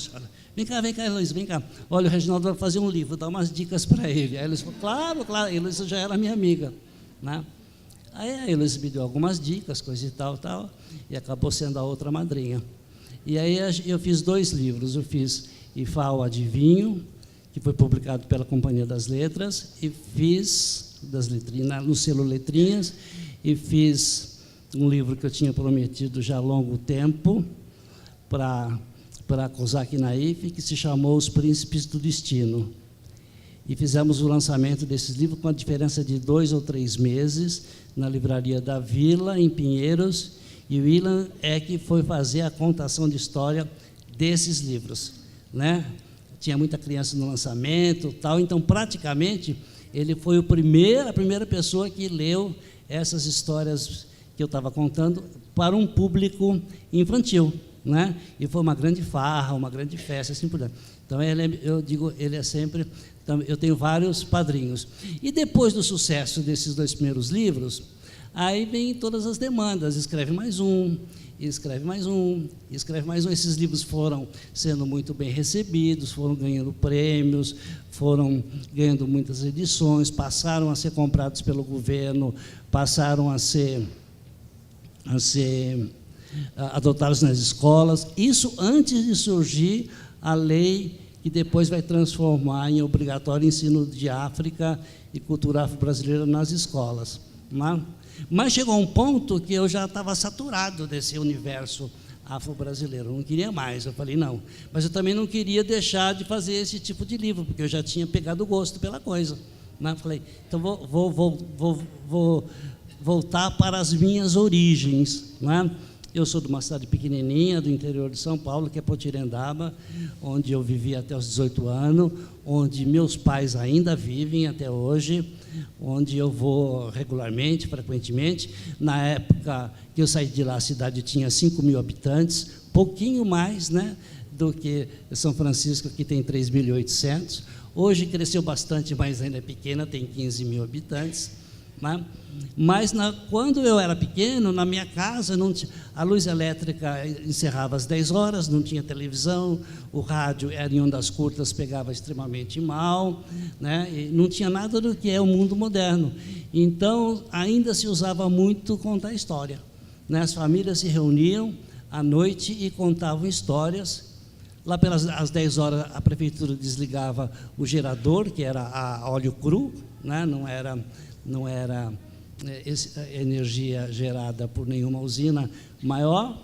vem cá, Heloísa, vem cá. Olha, o Reginaldo vai fazer um livro, dá umas dicas para ele. Aí a Heloísa falou, claro, a Heloísa já era minha amiga, né? Aí a Heloísa me deu algumas dicas, coisa e tal, e acabou sendo a outra madrinha. E aí eu fiz 2 livros, eu fiz Ifá o Adivinho, que foi publicado pela Companhia das Letras, e fiz das letrinhas, no selo Letrinhas, e fiz um livro que eu tinha prometido já há longo tempo para Kozak Naif, que se chamou Os Príncipes do Destino. E fizemos o lançamento desses livros com a diferença de 2 ou 3 meses na livraria da Vila, em Pinheiros, e o Willan é que foi fazer a contação de história desses livros. Né? Tinha muita criança no lançamento, tal, então praticamente ele foi a primeira pessoa que leu essas histórias que eu estava contando para um público infantil. né? E foi uma grande farra, uma grande festa, assim por diante. Então, eu digo, ele é sempre... Eu tenho vários padrinhos. E depois do sucesso desses 2 primeiros livros, aí vem todas as demandas, escreve mais um, escreve mais um, escreve mais um. Esses livros foram sendo muito bem recebidos, foram ganhando prêmios, foram ganhando muitas edições, passaram a ser comprados pelo governo, passaram a ser adotados nas escolas. Isso antes de surgir a lei que depois vai transformar em obrigatório ensino de África e cultura afro-brasileira nas escolas, né? Mas chegou um ponto que eu já estava saturado desse universo afro-brasileiro, eu não queria mais. Eu falei, não, mas eu também não queria deixar de fazer esse tipo de livro, porque eu já tinha pegado gosto pela coisa, né? Falei, então vou voltar para as minhas origens, né? Eu sou de uma cidade pequenininha, do interior de São Paulo, que é Potirendaba, onde eu vivi até os 18 anos, onde meus pais ainda vivem até hoje, onde eu vou regularmente, frequentemente. Na época que eu saí de lá, a cidade tinha 5.000 habitantes, pouquinho mais, né, do que São Francisco, que tem 3.800. Hoje cresceu bastante, mas ainda é pequena, tem 15.000 habitantes, né? Mas quando eu era pequeno, na minha casa, a luz elétrica encerrava às 10 horas, não tinha televisão, o rádio era em ondas curtas, pegava extremamente mal, né? E não tinha nada do que é o mundo moderno. Então, ainda se usava muito contar história, né? As famílias se reuniam à noite e contavam histórias. Lá pelas às 10 horas, a prefeitura desligava o gerador, que era a óleo cru, né? Não era energia gerada por nenhuma usina maior.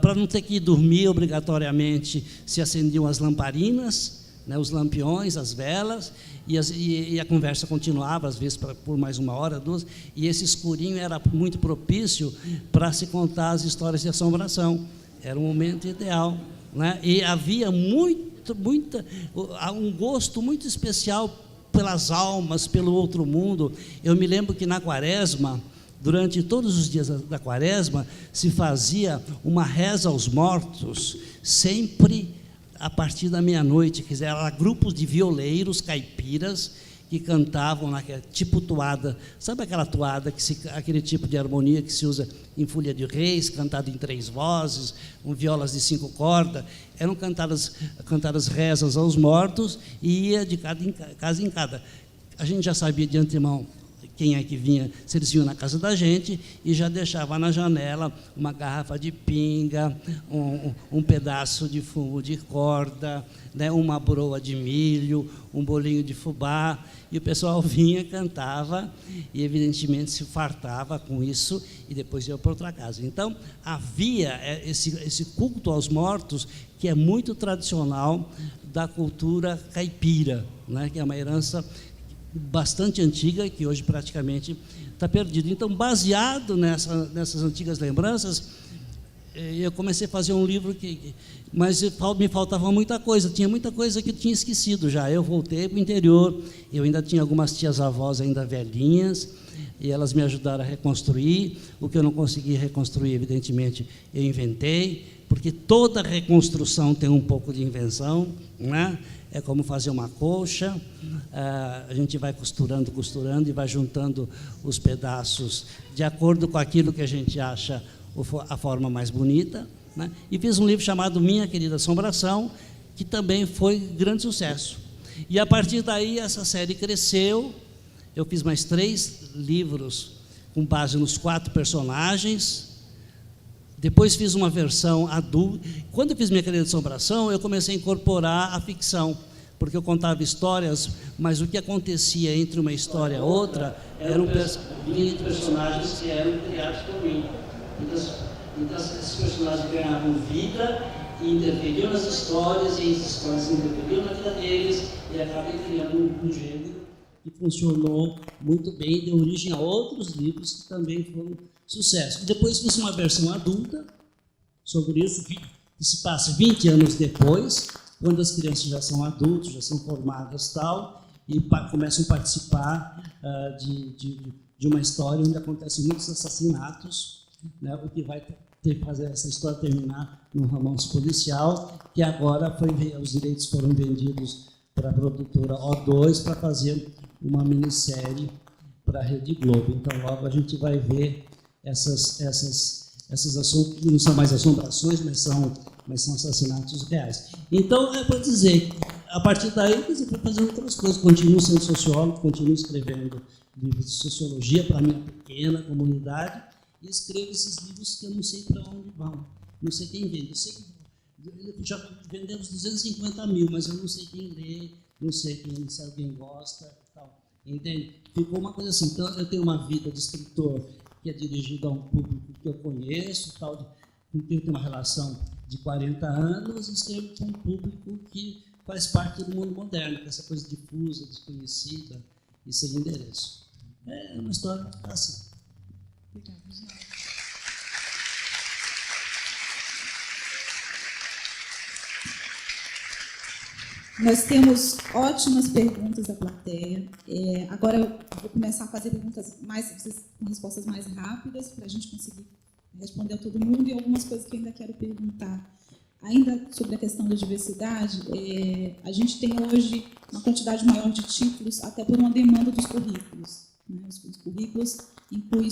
Para não ter que ir dormir obrigatoriamente, se acendiam as lamparinas, né, os lampiões, as velas, e a conversa continuava, às vezes por mais 1 hora, 2, e esse escurinho era muito propício para se contar as histórias de assombração. Era um momento ideal, né? E havia um gosto muito especial pelas almas, pelo outro mundo. Eu me lembro que na Quaresma, durante todos os dias da Quaresma, se fazia uma reza aos mortos, sempre a partir da meia-noite. Quer dizer, eram grupos de violeiros, caipiras, que cantavam tipo toada. Sabe aquela toada, aquele tipo de harmonia que se usa em Folia de Reis, cantado em 3 vozes, com violas de 5 cordas? Eram cantadas rezas aos mortos, e ia de casa em casa. A gente já sabia de antemão quem é que vinha, se eles vinham na casa da gente, e já deixava na janela uma garrafa de pinga, um pedaço de fumo de corda, né, uma broa de milho, um bolinho de fubá, e o pessoal vinha, cantava, e evidentemente se fartava com isso, e depois ia para outra casa. Então, havia esse culto aos mortos, que é muito tradicional da cultura caipira, né, que é uma herança bastante antiga, que hoje praticamente está perdida. Então, baseado nessas antigas lembranças, eu comecei a fazer um livro mas me faltava muita coisa, tinha muita coisa que eu tinha esquecido já. Eu voltei para o interior, eu ainda tinha algumas tias-avós ainda velhinhas, e elas me ajudaram a reconstruir. O que eu não consegui reconstruir, evidentemente, eu inventei, porque toda reconstrução tem um pouco de invenção, né? É como fazer uma colcha, a gente vai costurando e vai juntando os pedaços de acordo com aquilo que a gente acha a forma mais bonita, né? E fiz um livro chamado Minha Querida Assombração, que também foi grande sucesso. E a partir daí essa série cresceu. Eu fiz mais 3 livros com base nos 4 personagens. Depois fiz uma versão adulta. Quando eu fiz Minha Querida Assombração, eu comecei a incorporar a ficção, porque eu contava histórias, mas o que acontecia entre uma história e outra eram personagens que eram criados por mim. Então esses personagens ganhavam vida e interferiam nas histórias, e as histórias interferiam na vida deles, e acabei criando um gênero que funcionou muito bem e deu origem a outros livros que também foram sucesso. Depois fiz uma versão adulta sobre isso, que se passa 20 anos depois, quando as crianças já são adultos, já são formadas tal, e começam a participar de uma história onde acontecem muitos assassinatos, né, o que vai teve que fazer essa história terminar no romance policial, que agora os direitos foram vendidos para a produtora O2 para fazer uma minissérie para a Rede Globo. Então, logo a gente vai ver essas ações, não são mais assombrações, mas são assassinatos reais. Então, é para dizer, a partir daí, eu fui fazendo outras coisas. Continuo sendo sociólogo, continuo escrevendo livros de sociologia para a minha pequena comunidade e escrevo esses livros que eu não sei para onde vão, não sei quem vende. Eu sei que já vendemos 250 mil, mas eu não sei quem lê, não sei se alguém gosta, tal. Entende? Ficou uma coisa assim. Então, eu tenho uma vida de escritor que é dirigida a um público que eu conheço, tal, com quem eu tenho uma relação de 40 anos, e escrevo com um público que faz parte do mundo moderno, com essa coisa difusa, desconhecida e sem endereço. É uma história assim. Obrigada. Nós temos ótimas perguntas da plateia. Agora eu vou começar a fazer perguntas com respostas mais rápidas, para a gente conseguir responder a todo mundo, e algumas coisas que eu ainda quero perguntar. Ainda sobre a questão da diversidade, a gente tem hoje uma quantidade maior de títulos, até por uma demanda dos currículos. Né? Os currículos incluem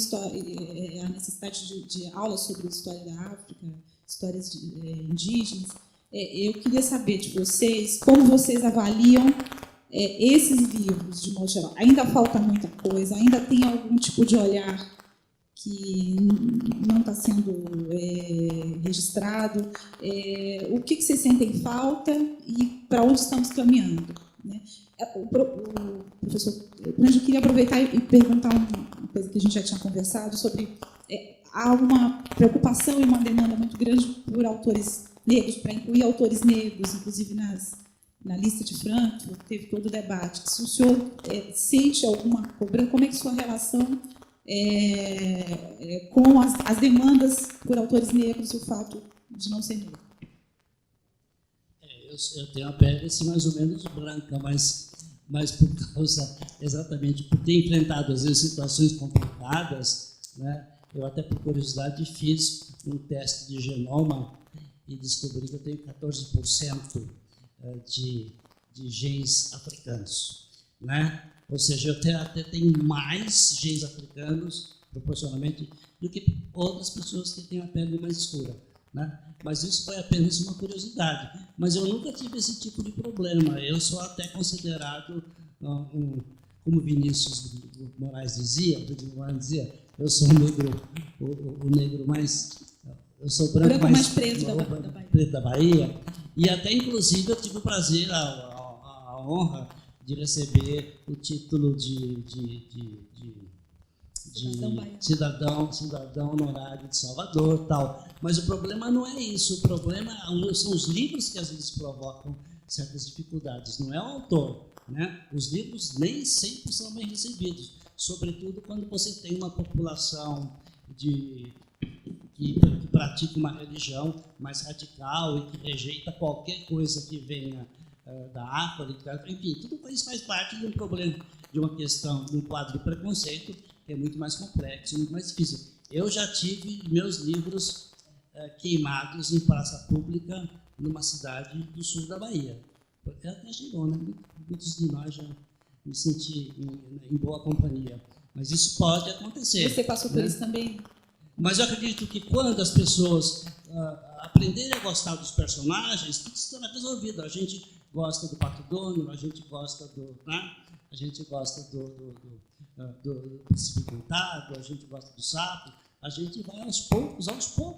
a necessidade de aulas sobre a história da África, histórias indígenas. Eu queria saber de vocês, como vocês avaliam esses livros, de modo geral. Ainda falta muita coisa, ainda tem algum tipo de olhar que não está sendo registrado. O que vocês sentem falta e para onde estamos caminhando? Né? O professor Grande, eu queria aproveitar e perguntar uma coisa que a gente já tinha conversado sobre... há uma preocupação e uma demanda muito grande por autores negros, para incluir autores negros, inclusive na lista de Frankfurt, teve todo o debate. Se o senhor sente alguma cobrança, como é que sua relação com as demandas por autores negros e o fato de não ser negro? Eu tenho a pele assim, mais ou menos branca, mas por causa, exatamente, por ter enfrentado, às vezes, situações complicadas, né? Eu até, por curiosidade, fiz um teste de genoma e descobri que eu tenho 14% de genes africanos, né? Ou seja, eu até tenho mais genes africanos, proporcionalmente, do que outras pessoas que têm a pele mais escura, né? Mas isso foi apenas uma curiosidade. Mas eu nunca tive esse tipo de problema. Eu sou até considerado, como Vinícius Moraes dizia, eu sou o negro mais... Eu sou branco mais preto da Bahia. E até, inclusive, eu tive o prazer, a honra de receber o título de cidadão honorário de Salvador, tal. Mas o problema não é isso. O problema são os livros que às vezes provocam certas dificuldades. Não é o autor, né? Os livros nem sempre são bem recebidos, sobretudo quando você tem uma população que pratica uma religião mais radical e que rejeita qualquer coisa que venha da África. Enfim, tudo isso faz parte de um problema, de uma questão, de um quadro de preconceito que é muito mais complexo, muito mais difícil. Eu já tive meus livros queimados em praça pública numa cidade do sul da Bahia. Até chegou, né? Muitos de nós já me senti em boa companhia. Mas isso pode acontecer. Você passou por isso também? Mas eu acredito que quando as pessoas aprenderem a gostar dos personagens, tudo estará resolvido. A gente gosta do Pato Donald, a gente gosta a gente gosta do Príncipe Encantado, a gente gosta do Sapo. A gente vai aos poucos,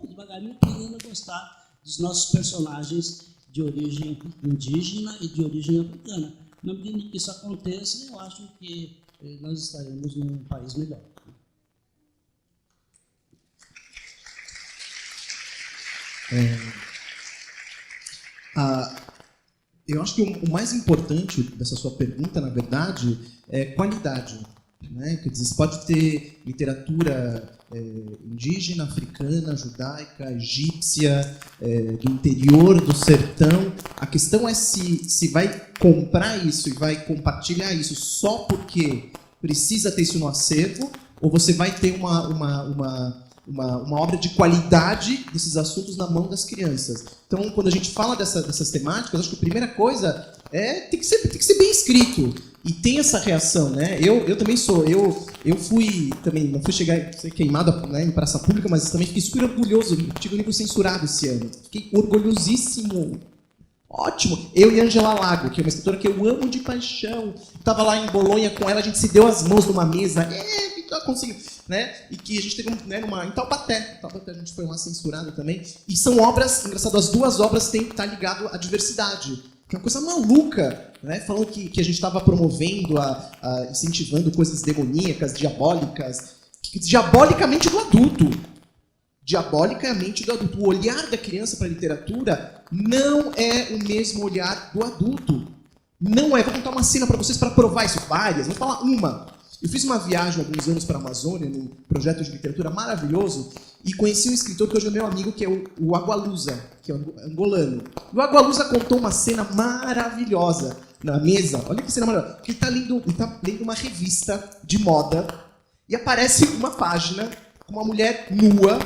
devagarinho, aprendendo a gostar dos nossos personagens de origem indígena e de origem africana. Na medida que isso aconteça, eu acho que nós estaremos num país melhor. Eu acho que o mais importante dessa sua pergunta, na verdade, é qualidade. Né? Quer dizer, você pode ter literatura indígena, africana, judaica, egípcia, do interior, do sertão. A questão é se vai comprar isso e vai compartilhar isso só porque precisa ter isso no acervo, ou você vai ter uma obra de qualidade desses assuntos na mão das crianças. Então, quando a gente fala dessas temáticas, acho que a primeira coisa tem que ser bem escrito. E tem essa reação, né? Eu também sou. Eu fui também, não fui chegar a ser queimado, né, em praça pública, mas também fiquei super orgulhoso. Tive um livro censurado esse ano. Fiquei orgulhosíssimo. Ótimo. Eu e Angela Lago, que é uma escritora que eu amo de paixão. Estava lá em Bolonha com ela, a gente se deu as mãos numa mesa. Conseguiu, né? E que a gente teve em Taubaté. A gente foi lá censurado também. E são obras, engraçado, as duas obras têm que estar ligado à diversidade. Que é uma coisa maluca, né? Falando que a gente estava promovendo, incentivando coisas demoníacas, diabólicas, diabolicamente do adulto. Diabolicamente do adulto. O olhar da criança para a literatura não é o mesmo olhar do adulto. Não é. Vou contar uma cena para vocês para provar isso. Várias. Vou falar uma. Eu fiz uma viagem há alguns anos para a Amazônia, num projeto de literatura maravilhoso, e conheci um escritor que hoje é meu amigo, que é o Agualusa, que é angolano. E o Agualusa contou uma cena maravilhosa na mesa. Olha que cena maravilhosa. Ele está lendo uma revista de moda e aparece uma página com uma mulher nua,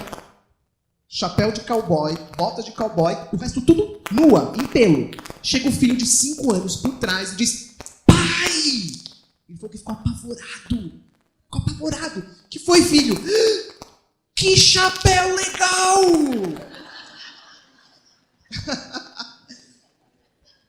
chapéu de cowboy, botas de cowboy, o resto tudo nua, em pelo. Chega o filho de 5 anos por trás e diz: pai! Ele falou que ficou apavorado. Que foi, filho? Que chapéu legal!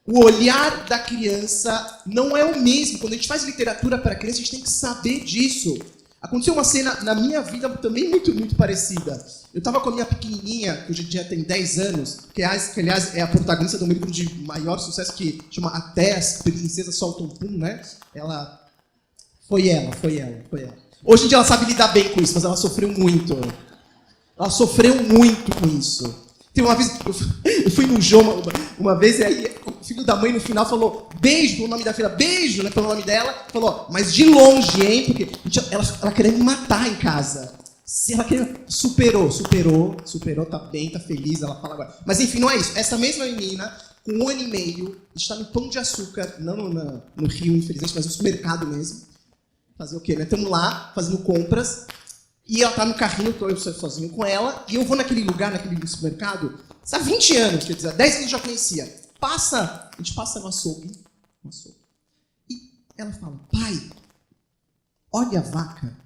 O olhar da criança não é o mesmo. Quando a gente faz literatura para criança, a gente tem que saber disso. Aconteceu uma cena na minha vida também muito, muito parecida. Eu estava com a minha pequenininha, que hoje em dia tem 10 anos, que aliás é a protagonista de um livro de maior sucesso que chama Até as Princesas Soltam Pum, né? Foi ela. Hoje em dia ela sabe lidar bem com isso, mas ela sofreu muito. Ela sofreu muito com isso. Tem uma vez, eu fui num jogo uma vez, e aí o filho da mãe no final falou beijo pelo nome da filha, beijo, né, pelo nome dela, falou, mas de longe, hein, porque ela queria me matar em casa. Se ela superou, tá bem, tá feliz, ela fala agora. Mas enfim, não é isso. Essa mesma menina, com 1 ano e meio, está no Pão de Açúcar, não no Rio, infelizmente, mas no supermercado mesmo. Fazer o quê, né? Estamos lá, fazendo compras, e ela tá no carrinho, estou eu sozinho com ela, e eu vou naquele lugar, naquele supermercado, há 20 anos, quer dizer, há 10 anos eu já conhecia. A gente passa no açougue, e ela fala, pai, olha a vaca.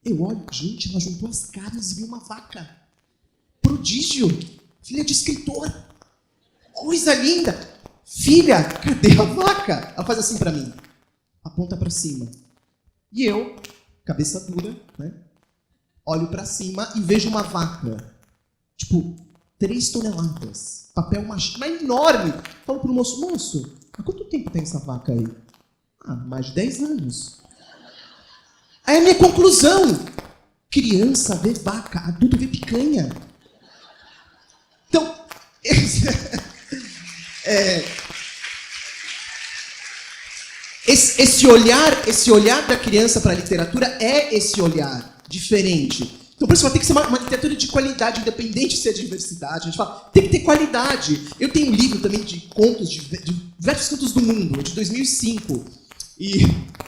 Eu olho, gente, ela juntou as carnes e viu uma vaca. Prodígio, filha de escritor. Coisa linda. Filha, cadê a vaca? Ela faz assim pra mim, aponta pra cima. E eu, cabeça dura, né? Olho pra cima e vejo uma vaca. Tipo, 3 toneladas. Papel machê, mas enorme. Falo pro moço, há quanto tempo tem essa vaca aí? Mais de 10 anos. Aí a minha conclusão. Criança vê vaca, adulto vê picanha. Então, esse olhar da criança para a literatura é esse olhar diferente. Então, por isso, vai ter que ser uma literatura de qualidade, independente se é diversidade. A gente fala, tem que ter qualidade. Eu tenho um livro também de contos, de diversos contos do mundo, de 2005. E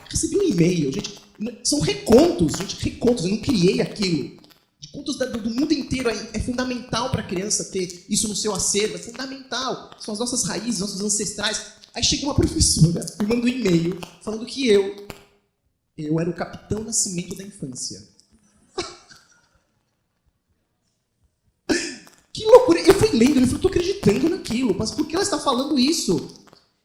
recebi um e-mail, gente. São recontos, eu não criei aquilo. De contos do mundo inteiro, é fundamental para a criança ter isso no seu acervo, é fundamental. São as nossas raízes, nossos ancestrais. Aí chega uma professora, me manda um e-mail, falando que eu era o Capitão Nascimento da infância. Que loucura! Eu fui lendo, eu estou acreditando naquilo, mas por que ela está falando isso?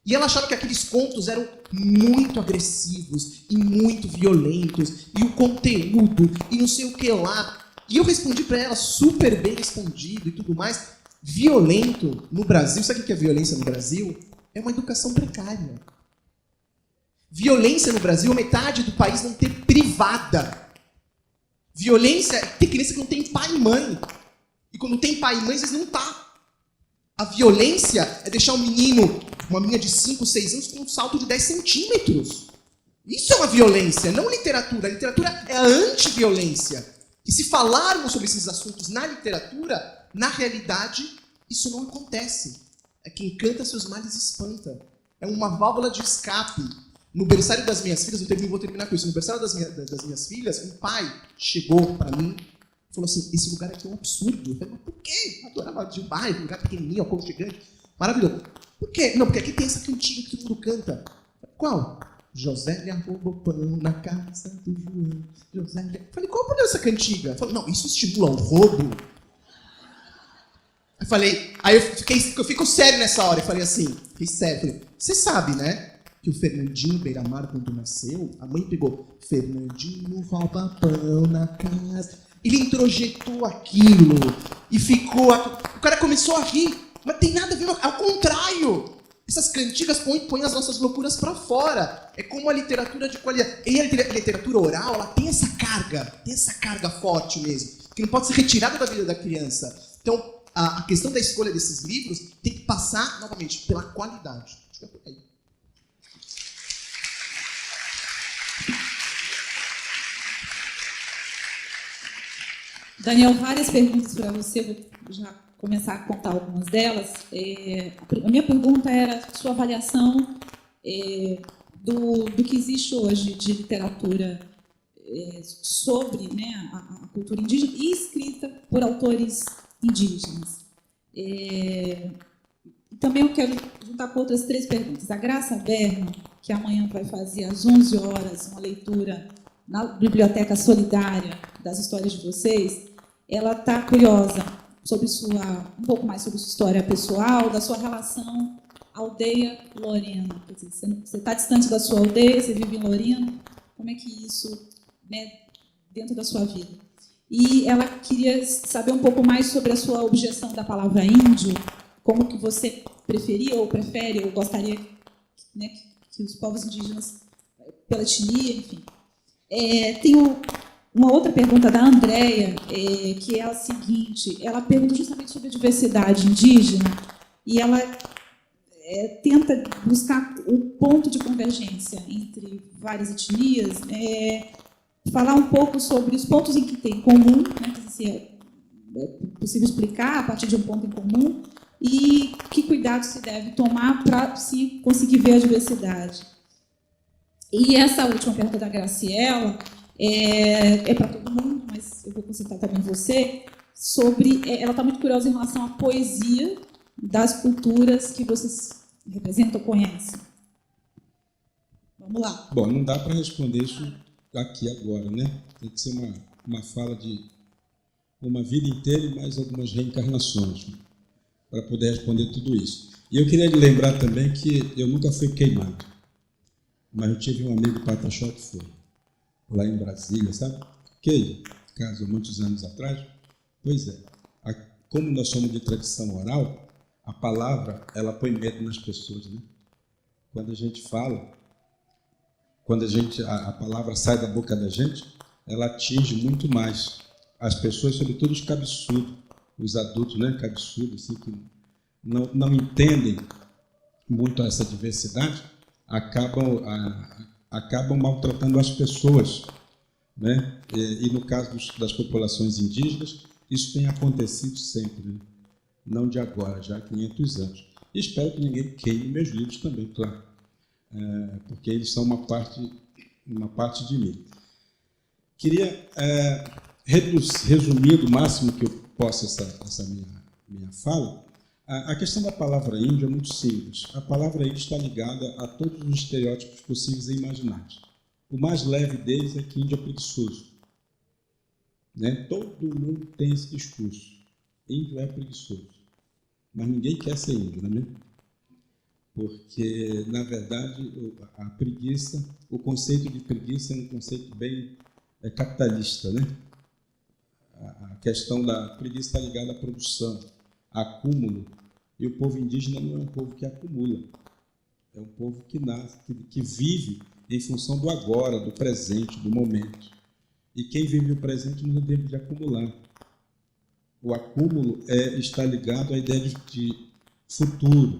E ela achava que aqueles contos eram muito agressivos e muito violentos, e o conteúdo, e não sei o que lá. E eu respondi para ela, super bem respondido e tudo mais. Violento no Brasil, sabe o que é violência no Brasil? É uma educação precária. Violência no Brasil, metade do país não ter privada. Violência é ter criança que não tem pai e mãe. E quando tem pai e mãe, às vezes não tá. A violência é deixar um menino, uma menina de 5, 6 anos, com um salto de 10 centímetros. Isso é uma violência, não literatura. A literatura é a antiviolência. E se falarmos sobre esses assuntos na literatura, na realidade, isso não acontece. É quem canta seus males espanta. É uma válvula de escape. No berçário das minhas filhas, vou terminar com isso. No berçário das minhas filhas, um pai chegou para mim falou assim, esse lugar aqui é um absurdo. Eu falei, mas por quê? Eu adorava demais, um lugar pequenininho, aconchegante. Maravilhoso. Por quê? Não, porque aqui tem essa cantiga que todo mundo canta. Qual? Josélia roubou pão na casa do João. Josélia... Eu falei, qual o problema dessa cantiga? Ele falou, não, isso estimula o roubo. Eu falei, aí eu fico sério nessa hora. Eu falei assim, fiquei sério. Falei, você sabe, né? Que o Fernandinho Beiramar, quando nasceu, a mãe pegou, Fernandinho rouba pão na casa. Ele introjetou aquilo e ficou... O cara começou a rir, mas tem nada a ver, ao contrário. Essas cantigas põem as nossas loucuras para fora. É como a literatura de qualidade. E a literatura oral, ela tem essa carga forte mesmo, que não pode ser retirada da vida da criança. Então, a questão da escolha desses livros tem que passar, novamente, pela qualidade. Acho que é por aí. Daniel, várias perguntas para você, vou já começar a contar algumas delas. A minha pergunta era sua avaliação do que existe hoje de literatura sobre, né, a cultura indígena e escrita por autores indígenas. Também eu quero juntar com outras 3 perguntas. A Graça Berman, que amanhã vai fazer às 11 horas uma leitura na Biblioteca Solidária das histórias de vocês, ela está curiosa sobre um pouco mais sobre sua história pessoal, da sua relação aldeia-Lorena. Quer dizer, você está distante da sua aldeia, você vive em Lorena, como é que isso, né, dentro da sua vida? E ela queria saber um pouco mais sobre a sua objeção da palavra índio, como que você preferia ou prefere ou gostaria, né, que os povos indígenas, pela etnia, enfim. Tem uma outra pergunta da Andréia, que é a seguinte, ela pergunta justamente sobre a diversidade indígena e ela tenta buscar o ponto de convergência entre várias etnias, falar um pouco sobre os pontos em que tem em comum, né, se é possível explicar a partir de um ponto em comum, e que cuidado se deve tomar para se conseguir ver a diversidade. E essa última pergunta da Graciela é para todo mundo, mas eu vou concentrar também você, sobre... ela está muito curiosa em relação à poesia das culturas que vocês representam ou conhecem. Vamos lá. Bom, não dá para responder isso aqui agora, né? Tem que ser uma fala de uma vida inteira e mais algumas reencarnações, né, para poder responder tudo isso. E eu queria lhe lembrar também que eu nunca fui queimado, mas eu tive um amigo pataxó que foi, lá em Brasília, sabe? Que casou muitos anos atrás. Pois é, como nós somos de tradição oral, a palavra, ela põe medo nas pessoas, né? Quando a gente fala, quando a palavra sai da boca da gente, ela atinge muito mais as pessoas, sobretudo os cabeçudos, os adultos, né, cabeçudos, assim, que não entendem muito essa diversidade, acabam maltratando as pessoas, né? E no caso das populações indígenas, isso tem acontecido sempre, né? Não de agora, já há 500 anos. E espero que ninguém queime meus livros também, claro, porque eles são uma parte de mim. Queria resumir do máximo que eu posso essa minha fala. A questão da palavra índio é muito simples. A palavra índio está ligada a todos os estereótipos possíveis e imagináveis. O mais leve deles é que índio é preguiçoso, né? Todo mundo tem esse discurso. Índio é preguiçoso. Mas ninguém quer ser índio, não é mesmo? Porque, na verdade, a preguiça, o conceito de preguiça é um conceito bem capitalista, né? A questão da preguiça está ligada à produção, acúmulo. E o povo indígena não é um povo que acumula. É um povo que nasce, que vive em função do agora, do presente, do momento. E quem vive o presente não tem tempo de acumular. O acúmulo está ligado à ideia de futuro,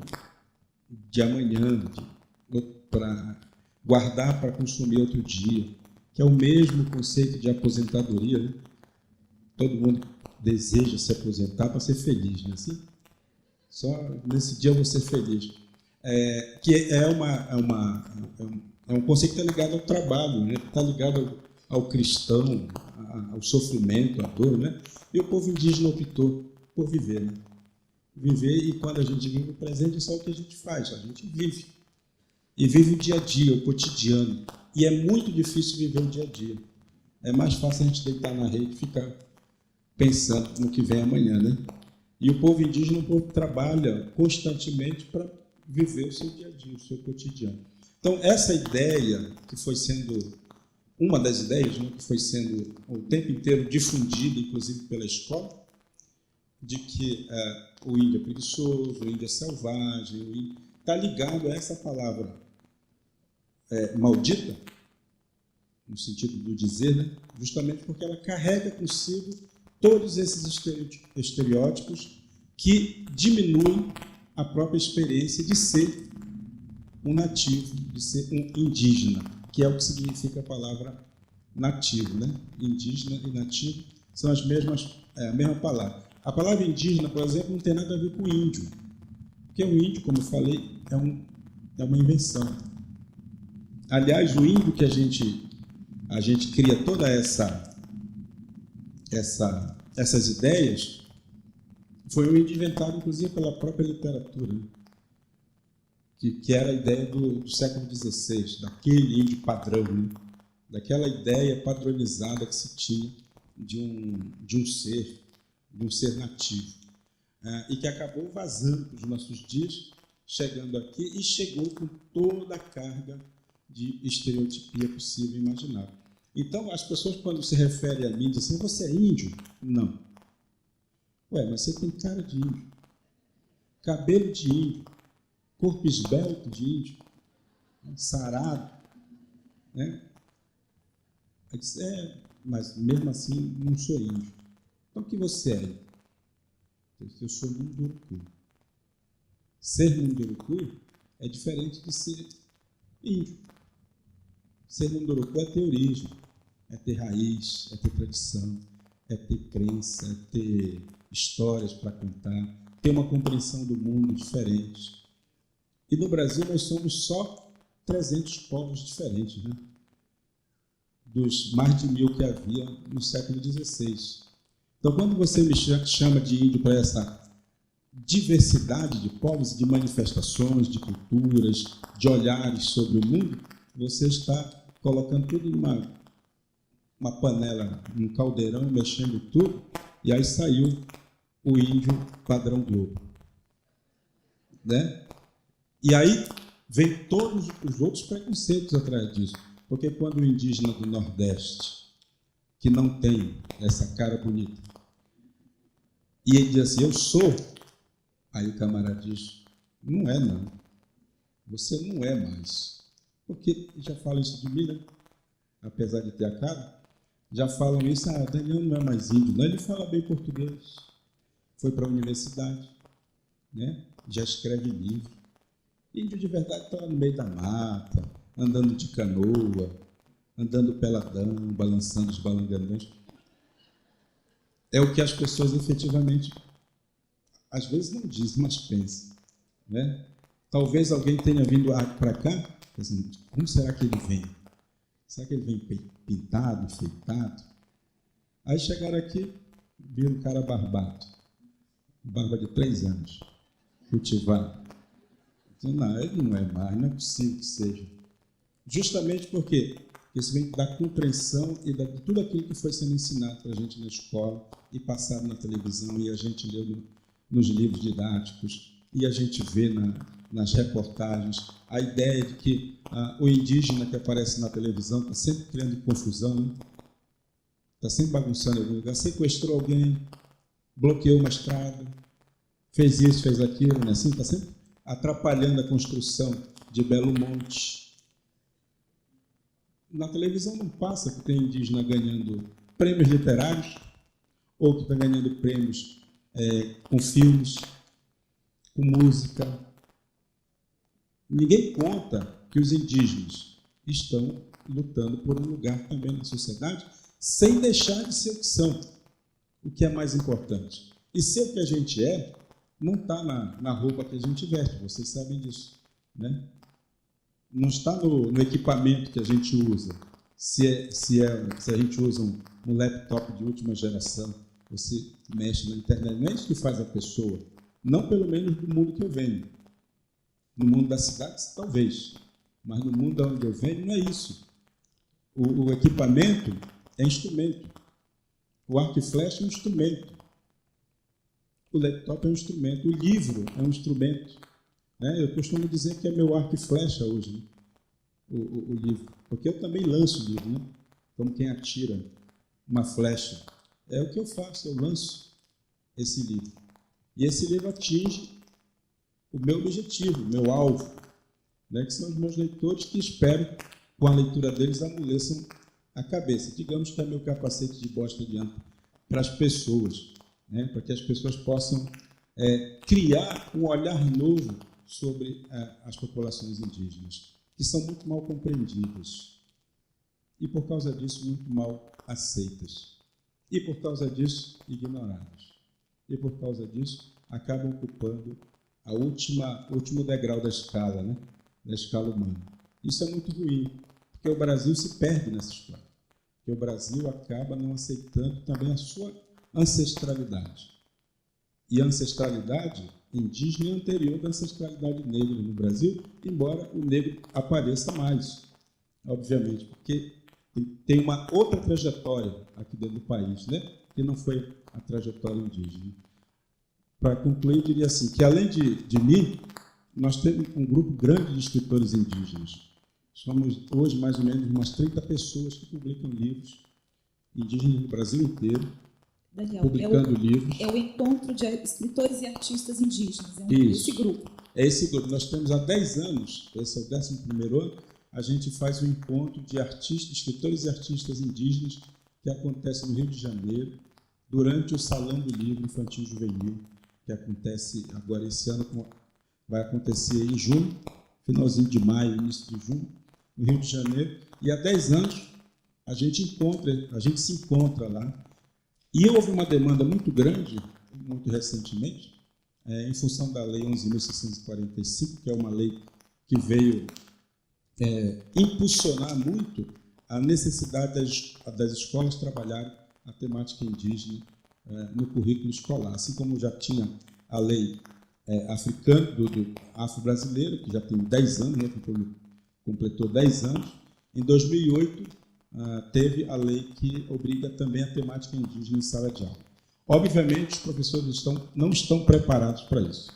de amanhã, para guardar para consumir outro dia, que é o mesmo conceito de aposentadoria, né? Todo mundo deseja se aposentar para ser feliz, não é assim? Só nesse dia eu vou ser feliz. Que é um conceito que está ligado ao trabalho, né? Está ligado ao cristão, ao sofrimento, à dor, né? E o povo indígena optou por viver, né? Viver, e quando a gente vive o presente, é só o que a gente faz, a gente vive. E vive o dia a dia, o cotidiano. E é muito difícil viver o dia a dia. É mais fácil a gente deitar na rede e ficar pensando no que vem amanhã, né? E o povo indígena, o povo trabalha constantemente para viver o seu dia a dia, o seu cotidiano. Então, essa ideia que foi sendo, uma das ideias, né, que foi sendo o tempo inteiro difundida, inclusive pela escola, de que o índio é preguiçoso, o índio é selvagem, está ligado a essa palavra maldita, no sentido do dizer, né, justamente porque ela carrega consigo todos esses estereótipos que diminuem a própria experiência de ser um nativo, de ser um indígena, que é o que significa a palavra nativo, né? Indígena e nativo são a mesma palavra. A palavra indígena, por exemplo, não tem nada a ver com índio, porque o índio, como eu falei, é uma invenção. Aliás, o índio que a gente cria toda essas ideias, foi um índio inventado, inclusive, pela própria literatura, né? que era a ideia do século XVI, daquele índio padrão, né? Daquela ideia padronizada que se tinha de um ser nativo, e que acabou vazando para os nossos dias, chegando aqui, e chegou com toda a carga de estereotipia possível e imaginável. Então, as pessoas, quando se referem a mim, dizem assim: você é índio? Não. Ué, mas você tem cara de índio, cabelo de índio, corpo esbelto de índio, sarado, né? Eu disse: mas mesmo assim não sou índio. Então, o que você é? Eu sou munduruku. Ser munduruku é diferente de ser índio. Ser munduruku é ter origem, é ter raiz, é ter tradição, é ter crença, é ter histórias para contar, ter uma compreensão do mundo diferente. E no Brasil nós somos só 300 povos diferentes, né? Dos mais de 1000 que havia no século XVI. Então, quando você me chama de índio para essa diversidade de povos, de manifestações, de culturas, de olhares sobre o mundo, você está colocando tudo numa panela, num caldeirão, mexendo tudo, e aí saiu o índio padrão Globo, né? E aí vem todos os outros preconceitos atrás disso, porque quando o indígena do Nordeste, que não tem essa cara bonita, e ele diz assim: eu sou, aí o camarada diz: não é não, você não é mais, porque já falam isso de mim, né? Apesar de ter a cara, já falam isso: Daniel não é mais índio, não, ele fala bem português, foi para a universidade, né? Já escreve livro. Índio de verdade está lá no meio da mata, andando de canoa, andando peladão, balançando os balangandãs. É o que as pessoas efetivamente, às vezes não dizem, mas pensam, né? Talvez alguém tenha vindo para cá, pensando: como será que ele vem? Será que ele vem pintado, enfeitado? Aí chegaram aqui, viram um cara barbado, barba de 3 anos, cultivado. Então, não, ele não é mais, não é possível que seja. Justamente porque isso vem da compreensão e de tudo aquilo que foi sendo ensinado para a gente na escola e passado na televisão, e a gente leu nos livros didáticos, e a gente vê nas reportagens a ideia de que o indígena que aparece na televisão está sempre criando confusão, né? Está sempre bagunçando em algum lugar, sequestrou alguém, bloqueou uma estrada, fez isso, fez aquilo, né? Assim, está sempre atrapalhando a construção de Belo Monte. Na televisão não passa que tem indígena ganhando prêmios literários, ou que está ganhando prêmios com filmes, com música. Ninguém conta que os indígenas estão lutando por um lugar também na sociedade, sem deixar de ser o que são, o que é mais importante. E ser o que a gente é, não está na roupa que a gente veste, vocês sabem disso, né? Não está no equipamento que a gente usa, Se a gente usa um laptop de última geração, você mexe na internet, não é isso que faz a pessoa, não pelo menos do mundo que eu venho. No mundo das cidades, talvez, mas no mundo onde eu venho, não é isso. O equipamento é instrumento. O arco e flecha é um instrumento. O laptop é um instrumento. O livro é um instrumento. Né? Eu costumo dizer que é meu arco e flecha hoje, né? O livro. Porque eu também lanço livro, né? Como quem atira uma flecha. É o que eu faço, eu lanço esse livro. E esse livro atinge o meu objetivo, o meu alvo, né? Que são os meus leitores que espero, com a leitura deles, amoleçam a cabeça. Digamos que é meu capacete de bosta adianta para as pessoas, né? Para que as pessoas possam criar um olhar novo sobre as populações indígenas, que são muito mal compreendidas e, por causa disso, muito mal aceitas. E, por causa disso, ignoradas. E, por causa disso, acabam ocupando o último degrau da escala, né? Da escala humana. Isso é muito ruim, porque o Brasil se perde nessa história. Porque o Brasil acaba não aceitando também a sua ancestralidade. E a ancestralidade indígena é anterior da ancestralidade negra no Brasil, embora o negro apareça mais, obviamente, porque tem uma outra trajetória aqui dentro do país, né? Que não foi a trajetória indígena. Para concluir, eu diria assim, que além de mim, nós temos um grupo grande de escritores indígenas. Somos hoje mais ou menos umas 30 pessoas que publicam livros indígenas no Brasil inteiro, Daniel, publicando livros. É o encontro de escritores e artistas indígenas, esse grupo. É esse grupo. Nós temos há 10 anos, esse é o 11º ano, a gente faz o encontro de escritores e artistas indígenas que acontece no Rio de Janeiro, durante o Salão do Livro Infantil Juvenil, que acontece agora esse ano, vai acontecer em junho, finalzinho de maio, início de junho, no Rio de Janeiro, e há 10 anos a gente se encontra lá. E houve uma demanda muito grande, muito recentemente, em função da Lei 11.645, que é uma lei que veio impulsionar muito a necessidade das escolas trabalharem a temática indígena no currículo escolar. Assim como já tinha a lei africana, do afro-brasileiro, que já tem 10 anos, né, completou 10 anos, em 2008 teve a lei que obriga também a temática indígena em sala de aula. Obviamente, os professores não estão preparados para isso.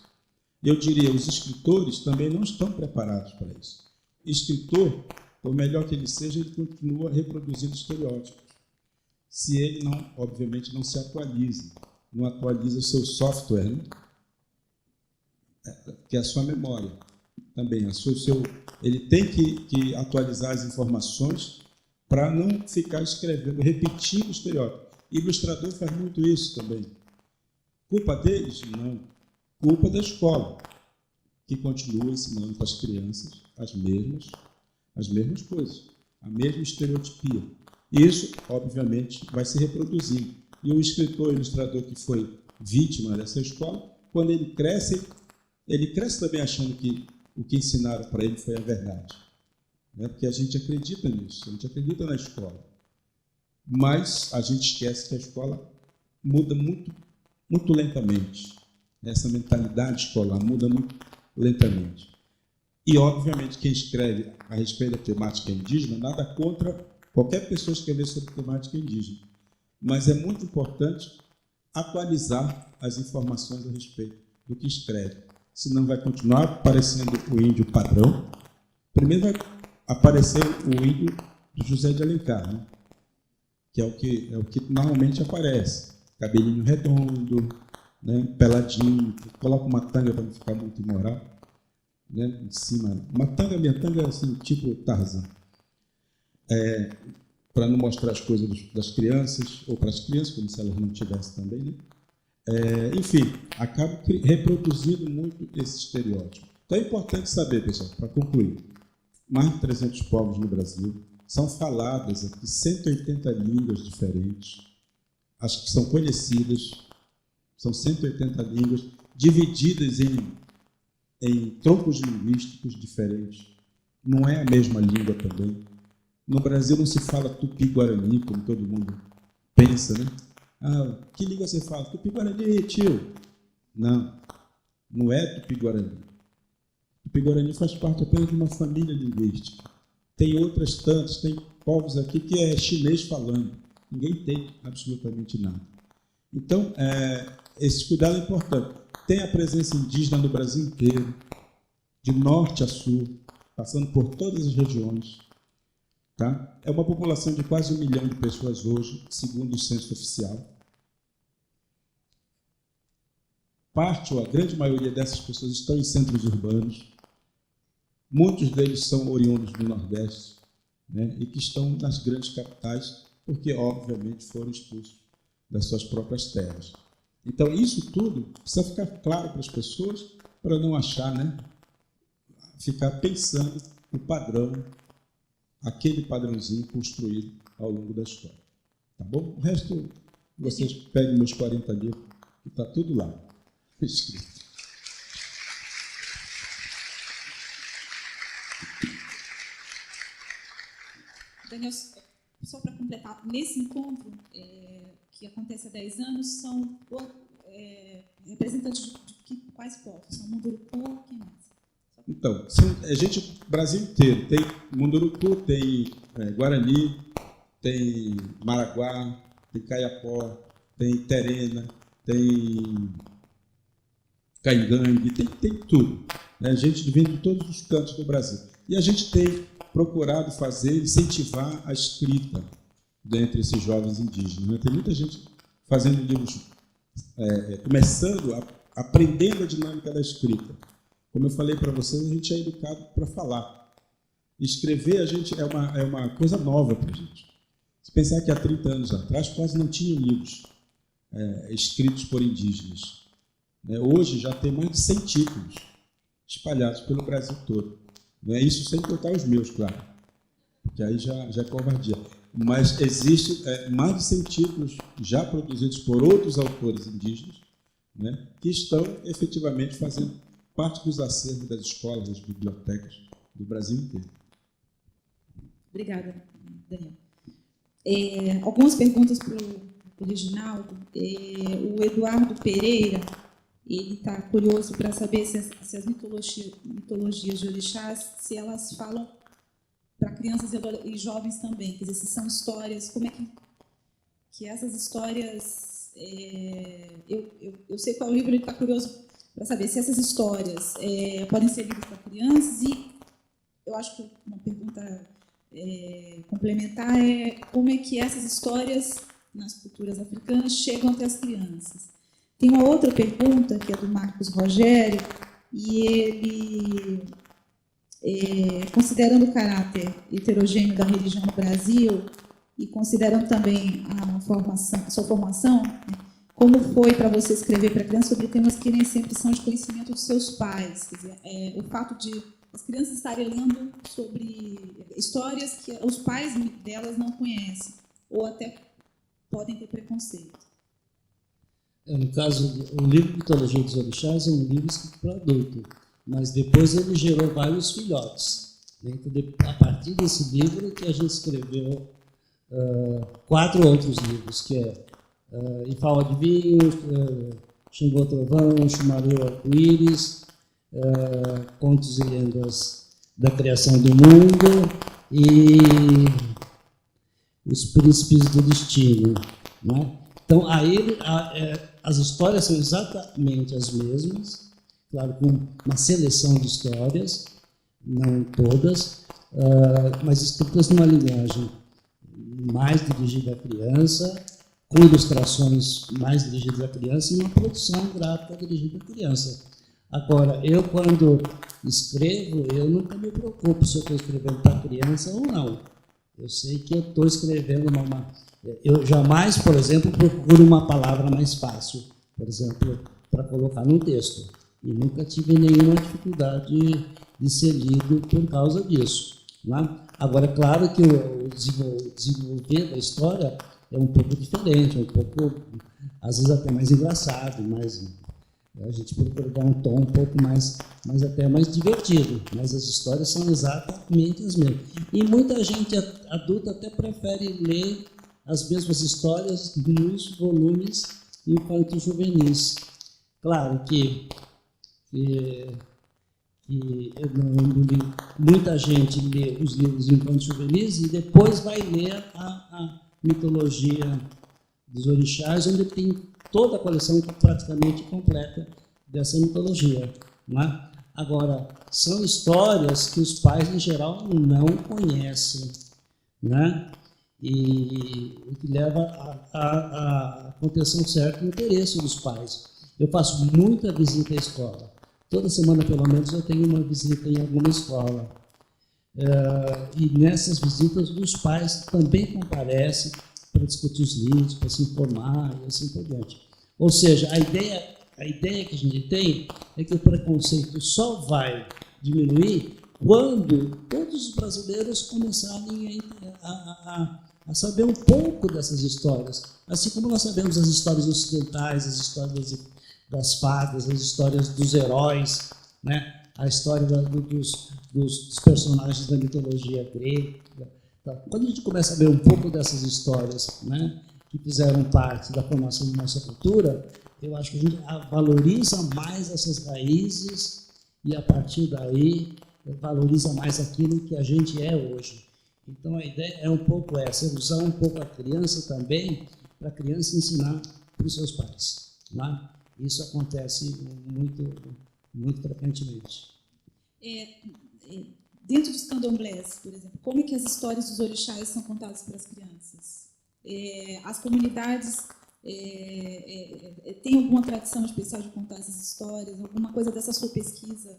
Eu diria, os escritores também não estão preparados para isso. O escritor, por melhor que ele seja, ele continua reproduzindo estereótipos. Se ele, obviamente, não se atualiza, não atualiza o seu software, né? Que é a sua memória também. Ele tem que atualizar as informações para não ficar escrevendo, repetindo o estereótipo. Ilustrador faz muito isso também. Culpa deles? Não. Culpa da escola, que continua ensinando para as crianças as mesmas coisas, a mesma estereotipia. Isso, obviamente, vai se reproduzindo. E o escritor, o ilustrador que foi vítima dessa escola, quando ele cresce também achando que o que ensinaram para ele foi a verdade. Porque a gente acredita nisso, a gente acredita na escola. Mas a gente esquece que a escola muda muito, muito lentamente. Essa mentalidade escolar muda muito lentamente. E, obviamente, quem escreve a respeito da temática indígena, nada contra qualquer pessoa escrever sobre temática indígena. Mas é muito importante atualizar as informações a respeito do que escreve. Senão vai continuar aparecendo o índio padrão. Primeiro vai aparecer o índio de José de Alencar, né? Que é o que normalmente aparece. Cabelinho redondo, né? Peladinho, coloca uma tanga para não ficar muito imoral, né? Em cima. Minha tanga é assim, tipo Tarzan. Para não mostrar as coisas das crianças, ou para as crianças, como se elas não tivessem também, né? Enfim, acaba reproduzindo muito esse estereótipo. Então é importante saber, pessoal, para concluir, mais de 300 povos no Brasil, são faladas aqui 180 línguas diferentes, as que são conhecidas, são 180 línguas, divididas em troncos linguísticos diferentes. Não é a mesma língua também. No Brasil não se fala tupi-guarani, como todo mundo pensa, né? Ah, que língua você fala? Tupi-guarani, tio. Não, não é tupi-guarani. Tupi-guarani faz parte apenas de uma família linguística. Tem outras tantas, tem povos aqui que é chinês falando. Ninguém tem absolutamente nada. Então, esse cuidado é importante. Tem a presença indígena no Brasil inteiro, de norte a sul, passando por todas as regiões. Tá? É uma população de quase 1 milhão de pessoas hoje, segundo o censo oficial. Parte, ou a grande maioria dessas pessoas estão em centros urbanos. Muitos deles são oriundos do Nordeste, né, e que estão nas grandes capitais, porque, obviamente, foram expulsos das suas próprias terras. Então, isso tudo precisa ficar claro para as pessoas, para não achar, né, ficar pensando o padrão, aquele padrãozinho construído ao longo da história. Tá bom? O resto, vocês peguem meus 40 livros, que está tudo lá escrito. Daniel, só para completar, nesse encontro, que acontece há 10 anos, são representantes de quais povos? São Munduruku, quem mais? Então, a gente, Brasil inteiro, tem Munduruku, tem Guarani, tem Maraguá, tem Caiapó, tem Terena, tem Caingangue, tem tudo. Né? A gente vem de todos os cantos do Brasil. E a gente tem procurado incentivar a escrita dentre esses jovens indígenas. Né? Tem muita gente fazendo livros, começando, aprendendo a dinâmica da escrita. Como eu falei para vocês, a gente é educado para falar. Escrever é uma coisa nova para a gente. Se pensar que há 30 anos atrás quase não tinham livros escritos por indígenas. Hoje já tem mais de 100 títulos espalhados pelo Brasil todo. Isso sem contar os meus, claro, porque aí já é covardia. Mas existe mais de 100 títulos já produzidos por outros autores indígenas, né, que estão efetivamente fazendo parte dos acervos das escolas, das bibliotecas do Brasil inteiro. Obrigada, Daniel. Algumas perguntas para o Reginaldo. O Eduardo Pereira, ele está curioso para saber se as mitologias de orixás, se elas falam para crianças e jovens também, quer dizer, se são histórias, como é que essas histórias... eu sei qual livro ele está curioso para saber se essas histórias podem ser lidas para crianças, e eu acho que uma pergunta complementar é como é que essas histórias nas culturas africanas chegam até as crianças. Tem uma outra pergunta, que é do Marcos Rogério, e ele, considerando o caráter heterogêneo da religião no Brasil, e considerando também a sua formação, como foi para você escrever para crianças sobre temas que nem sempre são de conhecimento dos seus pais? Quer dizer, o fato de as crianças estarem lendo sobre histórias que os pais delas não conhecem, ou até podem ter preconceito. No caso, o livro Mitologia dos Orixás é um livro escrito para adulto, mas depois ele gerou vários filhotes. A partir desse livro que a gente escreveu 4 outros livros, que é Ifal Adivinho, Xangô Trovão, Xumareu Arco-Íris, Contos e Lendas da Criação do Mundo e Os Príncipes do Destino. Né? Então, as histórias são exatamente as mesmas, claro, com uma seleção de histórias, não todas, mas escritas numa linguagem mais dirigida à criança, com ilustrações mais dirigidas à criança e uma produção gráfica dirigida à criança. Agora, eu, quando escrevo, eu nunca me preocupo se eu estou escrevendo para criança ou não. Eu sei que eu estou escrevendo eu jamais, por exemplo, procuro uma palavra mais fácil, por exemplo, para colocar num texto. E nunca tive nenhuma dificuldade de ser lido por causa disso. Né? Agora, é claro que o desenvolver da história é um pouco diferente, às vezes até mais engraçado, A gente procura dar um tom um pouco mais até mais divertido, mas as histórias são exatamente as mesmas. E muita gente adulta até prefere ler as mesmas histórias nos volumes infanto-juvenis. Claro que muita gente lê os livros infanto-juvenis e depois vai ler a mitologia dos orixás, onde tem toda a coleção praticamente completa dessa mitologia. Né? Agora, são histórias que os pais, em geral, não conhecem, né? E o que leva a contenção certa o interesse dos pais. Eu faço muita visita à escola. Toda semana, pelo menos, eu tenho uma visita em alguma escola. E nessas visitas, os pais também comparecem para discutir os livros, para se informar e assim por diante. Ou seja, a ideia que a gente tem é que o preconceito só vai diminuir quando todos os brasileiros começarem a saber um pouco dessas histórias. Assim como nós sabemos as histórias ocidentais, as histórias das fadas, as histórias dos heróis, né? A história dos personagens da mitologia grega. Então, quando a gente começa a ver um pouco dessas histórias, né, que fizeram parte da formação da nossa cultura, eu acho que a gente valoriza mais essas raízes e, a partir daí, valoriza mais aquilo que a gente é hoje. Então, a ideia é um pouco essa, usar um pouco a criança também, para a criança ensinar para os seus pais. Né? Isso acontece muito frequentemente. Dentro dos candomblés, por exemplo, como é que as histórias dos orixás são contadas para as crianças? As comunidades têm alguma tradição especial de contar essas histórias? Alguma coisa dessa sua pesquisa?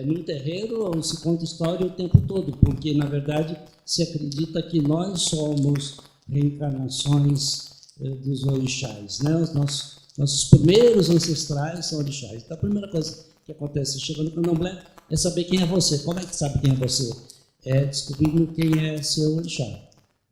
No terreiro se conta história o tempo todo, porque, na verdade, se acredita que nós somos reencarnações dos orixás. Né? Os nossos primeiros ancestrais são orixás. Então, a primeira coisa que acontece chegando no candomblé é saber quem é você. Como é que sabe quem é você? É descobrindo quem é seu orixá.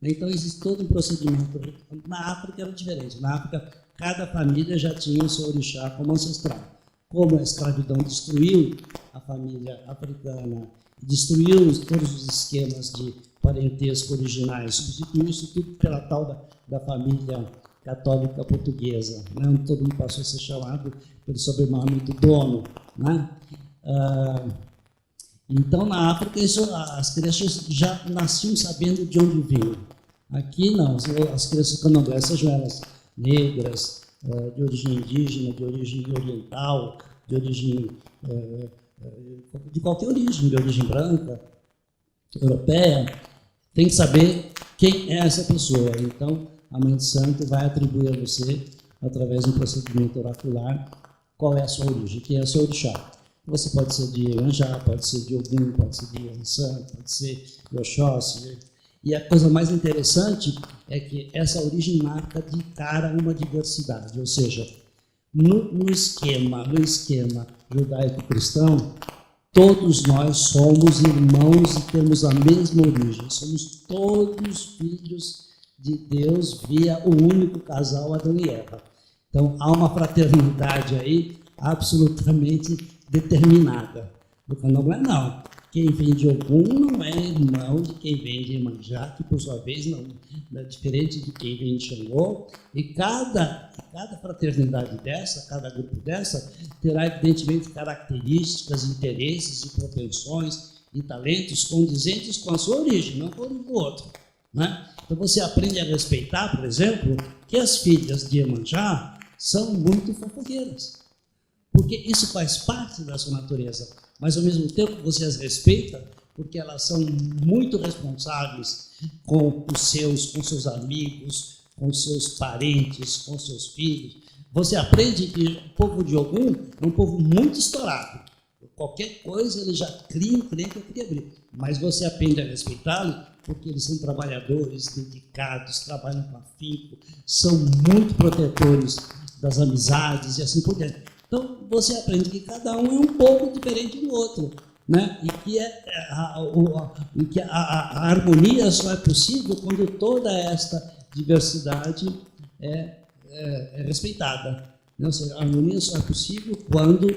Então, existe todo um procedimento. Na África era diferente. Na África, cada família já tinha o seu orixá como ancestral. Como a escravidão destruiu a família africana, destruiu todos os esquemas de parentesco originais, substituiu isso tudo pela tal da família católica portuguesa, né? Onde todo mundo passou a ser chamado pelo sobrenome do dono. Né? Então, na África, as crianças já nasciam sabendo de onde vinham. Aqui, não. As crianças candomblés, sejam elas negras, de origem indígena, de origem oriental, de origem... de qualquer origem, de origem branca, europeia, tem que saber quem é essa pessoa. Então, a Mãe de Santo vai atribuir a você, através de um procedimento oracular, qual é a sua origem, quem é o seu orixá. Você pode ser de Iemanjá, pode ser de Ogum, pode ser de Yansan, pode ser de Oxóssi. E a coisa mais interessante é que essa origem marca de cara uma diversidade, ou seja, no esquema judaico-cristão, todos nós somos irmãos e temos a mesma origem. Somos todos filhos de Deus via o único casal Adão e Eva. Então, há uma fraternidade aí absolutamente determinada. No candomblé, não. Quem vem de Ogum não é irmão de quem vem de Iemanjá, que, por sua vez, não é diferente de quem vem de Xangô. E cada fraternidade dessa, cada grupo dessa, terá, evidentemente, características, interesses e propensões e talentos condizentes com a sua origem, não com o outro. Né? Então, você aprende a respeitar, por exemplo, que as filhas de Iemanjá são muito fofoqueiras, porque isso faz parte da sua natureza, mas, ao mesmo tempo, você as respeita porque elas são muito responsáveis com seus amigos, com seus parentes, com seus filhos. Você aprende que o povo de Ogum é um povo muito estourado. Qualquer coisa ele já cria encrenca, cria briga. Mas você aprende a respeitá-lo porque eles são trabalhadores, dedicados, trabalham com afinco, são muito protetores das amizades e assim por diante. Então, você aprende que cada um é um pouco diferente do outro, né? E que a harmonia só é possível quando toda esta diversidade é respeitada. Ou seja, a harmonia só é possível quando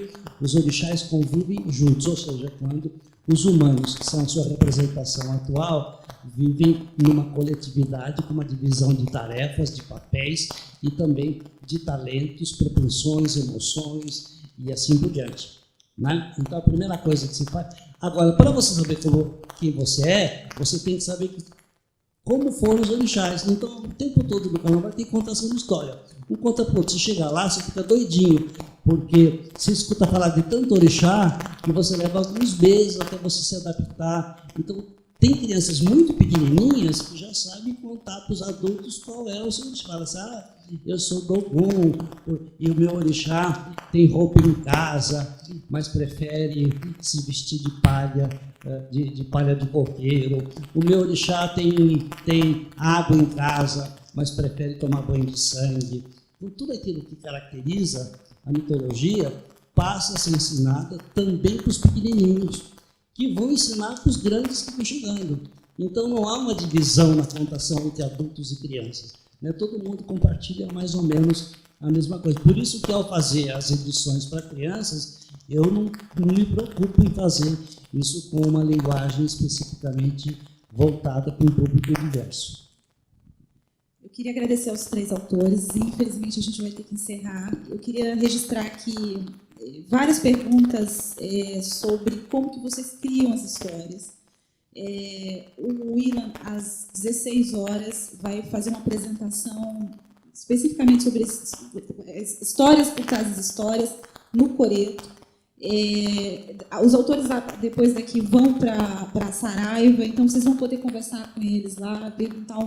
os orixás convivem juntos, ou seja, quando os humanos, que são a sua representação atual, vivem numa coletividade com uma divisão de tarefas, de papéis e também de talentos, propensões, emoções e assim por diante. Né? Então, a primeira coisa que se faz... Agora, para você saber quem você é, você tem que saber como foram os orixás. Então, o tempo todo do canal vai ter contação de história. Um conta para outro. Você chega lá, você fica doidinho, porque você escuta falar de tanto orixá que você leva alguns meses até você se adaptar. Então, tem crianças muito pequenininhas que já sabem contar para os adultos qual é o seu orixá. Fala assim, eu sou Dogum, e o meu orixá tem roupa em casa, mas prefere se vestir de palha, de palha de coqueiro. O meu orixá tem água em casa, mas prefere tomar banho de sangue. Então, tudo aquilo que caracteriza a mitologia passa a ser ensinada também para os pequenininhos, que vão ensinar para os grandes que estão chegando. Então, não há uma divisão na contação entre adultos e crianças. Né? Todo mundo compartilha mais ou menos a mesma coisa. Por isso que, ao fazer as edições para crianças, eu não me preocupo em fazer isso com uma linguagem especificamente voltada para um público diverso. Eu queria agradecer aos 3 autores. Infelizmente, a gente vai ter que encerrar. Eu queria registrar aqui várias perguntas sobre como que vocês criam as histórias. O Willan, às 16 horas, vai fazer uma apresentação especificamente sobre histórias por trás das histórias, no Coreto. Os autores, depois daqui, vão para Saraiva, então vocês vão poder conversar com eles lá, perguntar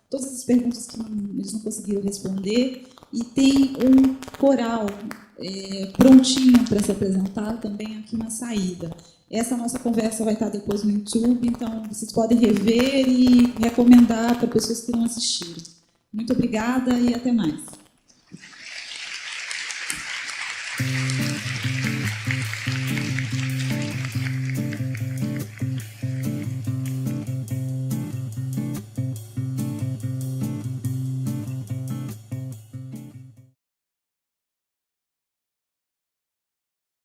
todas as perguntas que eles não conseguiram responder. E tem um coral prontinho para se apresentar também aqui na saída. Essa nossa conversa vai estar depois no YouTube, então vocês podem rever e recomendar para pessoas que não assistiram. Muito obrigada e até mais.